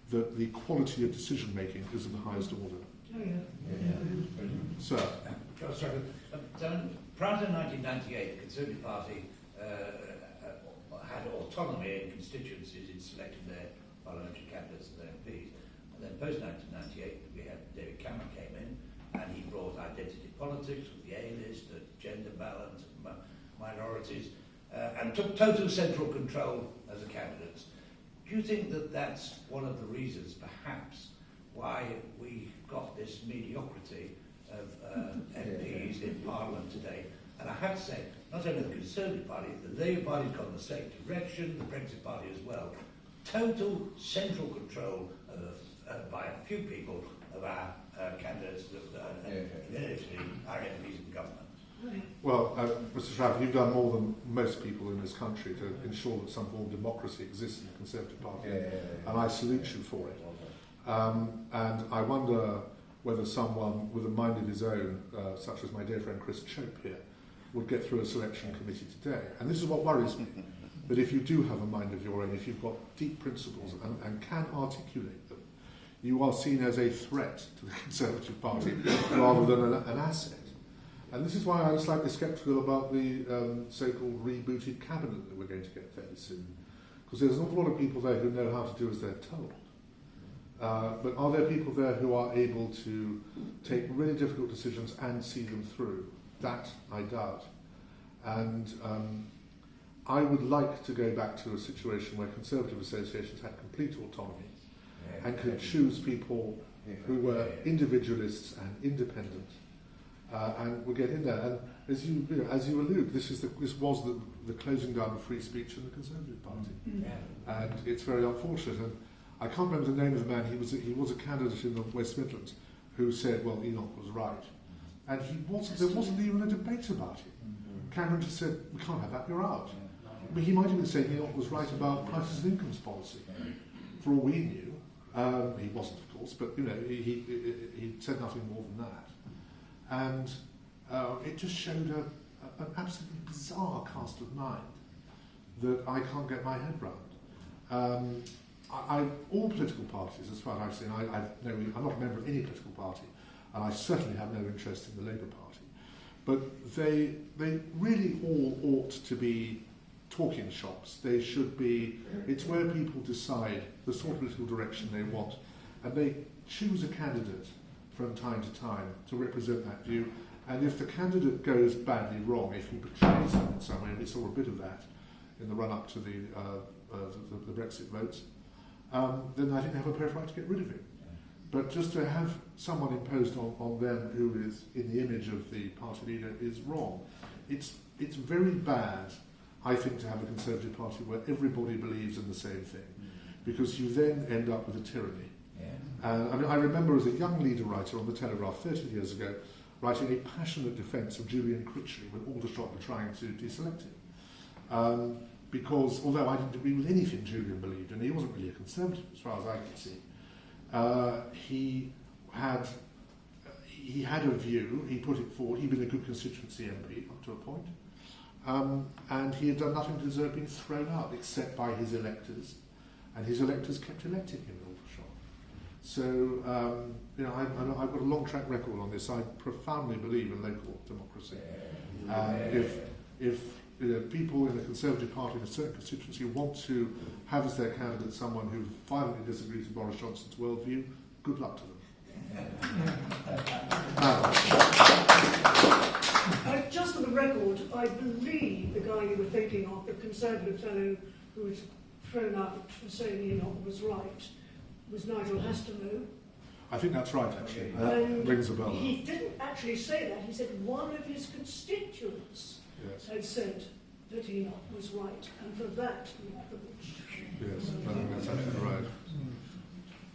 that the quality of decision-making is of the highest order. Sir? Prior to 1998, the Conservative Party had autonomy in constituencies in selecting their parliamentary candidates and their MPs. And then post-1998, we had David Cameron came in, and he brought identity politics with the A-list, the gender balance, minorities, and took total central control as a candidate. Do you think that that's one of the reasons, perhaps, why we got this mediocrity of MPs in Parliament today? And I have to say, not only the Conservative Party, the Labour Party's gone the same direction, the Brexit Party as well. Total central control by a few people of our candidates that inevitably are MPs in government. Well, Mr. Trafford, you've done more than most people in this country to ensure that some form of democracy exists in the Conservative Party, and I salute you for it. And I wonder whether someone with a mind of his own, such as my dear friend Chris Chope here, would get through a selection committee today. And this is what worries me, that if you do have a mind of your own, if you've got deep principles and can articulate them, you are seen as a threat to the Conservative Party rather than an asset. And this is why I was slightly sceptical about the so-called rebooted cabinet that we're going to get fairly soon. Because there's an awful lot of people there who know how to do as they're told. But are there people there who are able to take really difficult decisions and see them through? That I doubt. And I would like to go back to a situation where Conservative associations had complete autonomy and could choose people who were individualists and independent, and would get in there. And as you allude, this was the closing down of free speech in the Conservative Party, and it's very unfortunate. And I can't remember the name of the man. He was a candidate in the West Midlands who said, "Well, Enoch was right," and there wasn't even a debate about it. Cameron just said, "We can't have that. You're out." But he might have been saying Enoch was right about prices and incomes policy. For all we knew, he wasn't, of course, but he said nothing more than that. And it just showed an absolutely bizarre cast of mind that I can't get my head round. All political parties, as far as I've seen, I'm not a member of any political party, and I certainly have no interest in the Labour Party, but they really all ought to be talking shops. They should be, it's where people decide the sort of political direction they want, and they choose a candidate from time to time to represent that view. And if the candidate goes badly wrong, if he betrays them in some way, and we saw a bit of that in the run-up to the Brexit votes, then I think they have a perfect right to get rid of him. But just to have someone imposed on them who is in the image of the party leader is wrong. It's very bad, I think, to have a Conservative Party where everybody believes in the same thing, because you then end up with a tyranny. I remember as a young leader writer on the Telegraph 30 years ago, writing a passionate defence of Jillian when Aldershot were trying to deselect him. because although I didn't agree with anything Julian believed, and he wasn't really a conservative as far as I could see, he had a view, he put it forward, he'd been a good constituency MP up to a point, and he had done nothing to deserve being thrown out except by his electors, and his electors kept electing him in Aldershot. So, I've got a long track record on this. I profoundly believe in local democracy. If people in the Conservative Party in a certain constituency want to have as their candidate someone who violently disagrees with Boris Johnson's worldview, good luck to them. Just for the record, I believe the guy you were thinking of, the Conservative fellow who was thrown out for saying Enoch was right, was Nigel Hasteloo. I think that's right, actually. Rings a bell. He didn't actually say that. He said one of his constituents had said that Enoch was right, and for that he got the bush. Yes, I think that's absolutely right.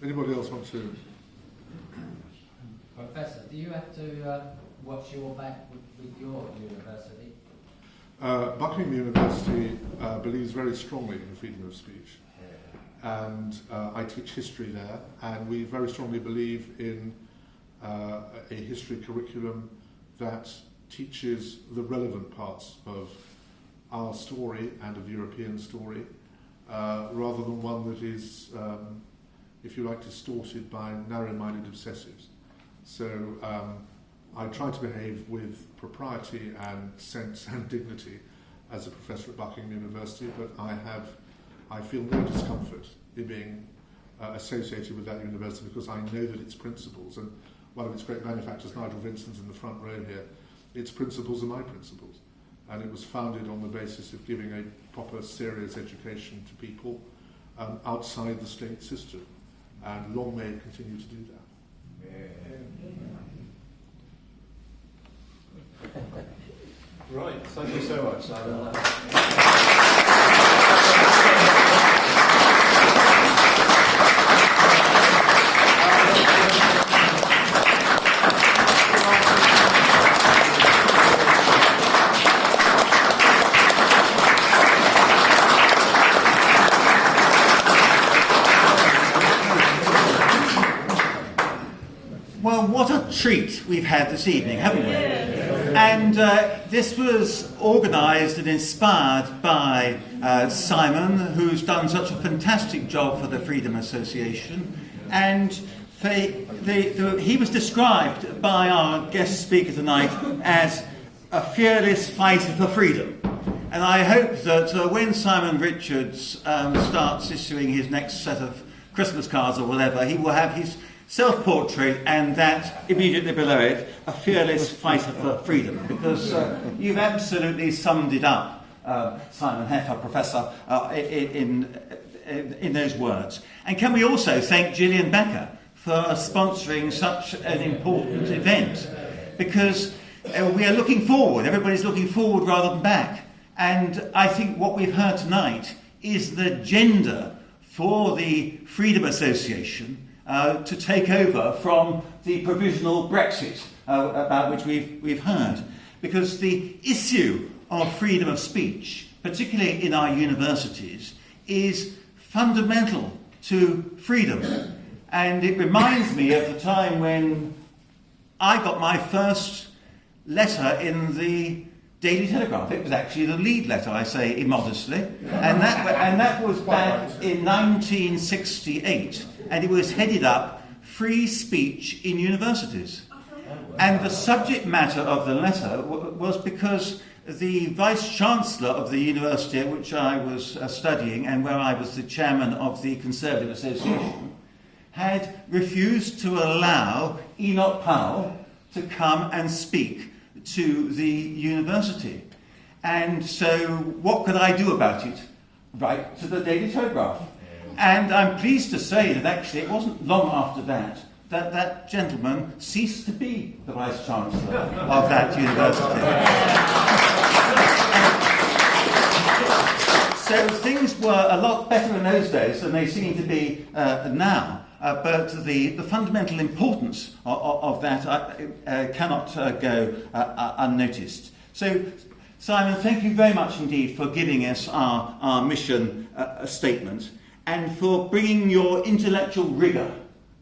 Anybody else want to? Professor, do you have to watch your back with your university? Buckingham University believes very strongly in freedom of speech, and I teach history there, and we very strongly believe in a history curriculum that teaches the relevant parts of our story and of the European story, rather than one that is, if you like, distorted by narrow-minded obsessives. So I try to behave with propriety and sense and dignity as a professor at Buckingham University, but I feel no discomfort in being associated with that university because I know that its principles, and one of its great benefactors, Nigel Vinson's in the front row here, its principles are my principles. And it was founded on the basis of giving a proper, serious education to people outside the state system. And long may it continue to do that. Right, thank you so much, Simon. Well, what a treat we've had this evening, haven't we? And this was organised and inspired by Simon, who's done such a fantastic job for the Freedom Association. And he was described by our guest speaker tonight as a fearless fighter for freedom. And I hope that when Simon Richards starts issuing his next set of Christmas cards or whatever, he will have his self-portrait and that immediately below it, a fearless fighter for freedom, because you've absolutely summed it up, Simon Heffer, Professor, in those words. And can we also thank Jillian Becker for sponsoring such an important event, because we are looking forward, everybody's looking forward rather than back. And I think what we've heard tonight is the agenda for the Freedom Association to take over from the provisional Brexit about which we've heard. Because the issue of freedom of speech, particularly in our universities, is fundamental to freedom. And it reminds me of the time when I got my first letter in the Daily Telegraph. It was actually the lead letter, I say immodestly, and that was back in 1968, and it was headed up Free Speech in Universities. And the subject matter of the letter was because the Vice-Chancellor of the university at which I was studying, and where I was the chairman of the Conservative Association, had refused to allow Enoch Powell to come and speak to the university. And so what could I do about it? Write to the Daily Telegraph. And I'm pleased to say that actually it wasn't long after that gentleman ceased to be the Vice-Chancellor of that university. So things were a lot better in those days than they seem to be now. But the fundamental importance of that cannot go unnoticed. So Simon, thank you very much indeed for giving us our mission statement and for bringing your intellectual rigour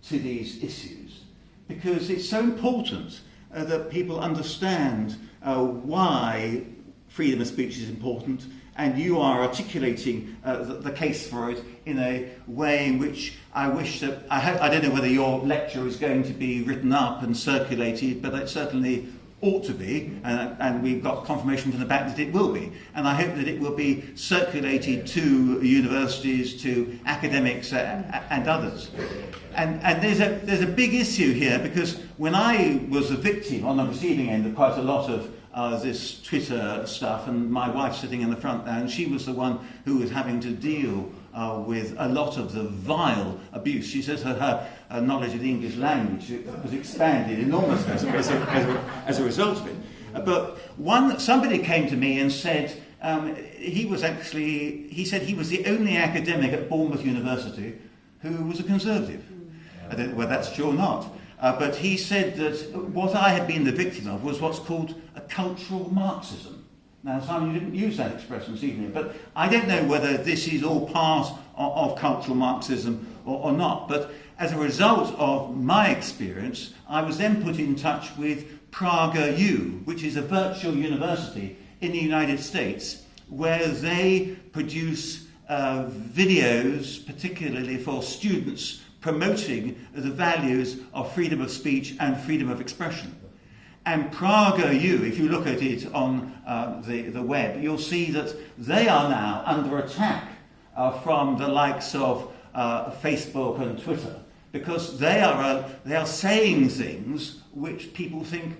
to these issues, because it's so important that people understand why freedom of speech is important, and you are articulating the case for it in a way in which I wish that... I don't know whether your lecture is going to be written up and circulated, but it certainly ought to be, and we've got confirmation from the back that it will be. And I hope that it will be circulated to universities, to academics and others. And there's a big issue here, because when I was a victim on the receiving end of quite a lot of this Twitter stuff, and my wife sitting in the front there, and she was the one who was having to deal with a lot of the vile abuse. She says her knowledge of the English language was expanded enormously as a result of it. But somebody came to me and said he said he was the only academic at Bournemouth University who was a conservative. I don't know whether that's true or not. But he said that what I had been the victim of was what's called a cultural Marxism. Now, Simon, you didn't use that expression this evening, but I don't know whether this is all part of cultural Marxism or not. But as a result of my experience, I was then put in touch with Prageru, which is a virtual university in the United States, where they produce videos, particularly for students, promoting the values of freedom of speech and freedom of expression. And Prageru, if you look at it on the web, you'll see that they are now under attack from the likes of Facebook and Twitter, because they are saying things which people think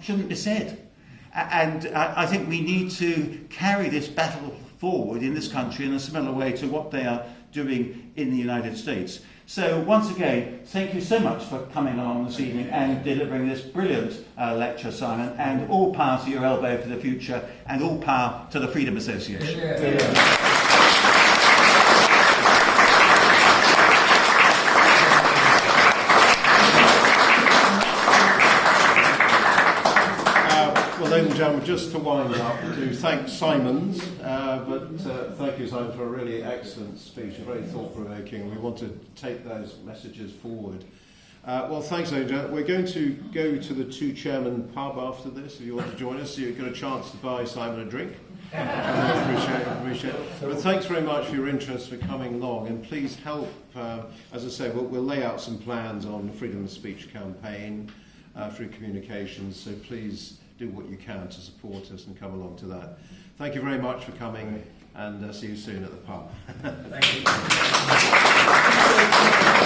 shouldn't be said. And I think we need to carry this battle forward in this country in a similar way to what they are doing in the United States. So once again, thank you so much for coming along this evening and delivering this brilliant lecture, Simon, and all power to your elbow for the future, and all power to the Freedom Association. Well, ladies and gentlemen, just to wind up, to thank Simons, thank you, Simon, for a really excellent speech, very thought-provoking. We want to take those messages forward. Well, thanks, ladies and gentlemen. We're going to go to the Two Chairman pub after this, if you want to join us. You've got a chance to buy Simon a drink. Appreciate it. But thanks very much for your interest, for coming along, and please help, as I say, we'll lay out some plans on the Freedom of Speech campaign through communications, so please do what you can to support us and come along to that. Thank you very much for coming, and see you soon at the pub. Thank you.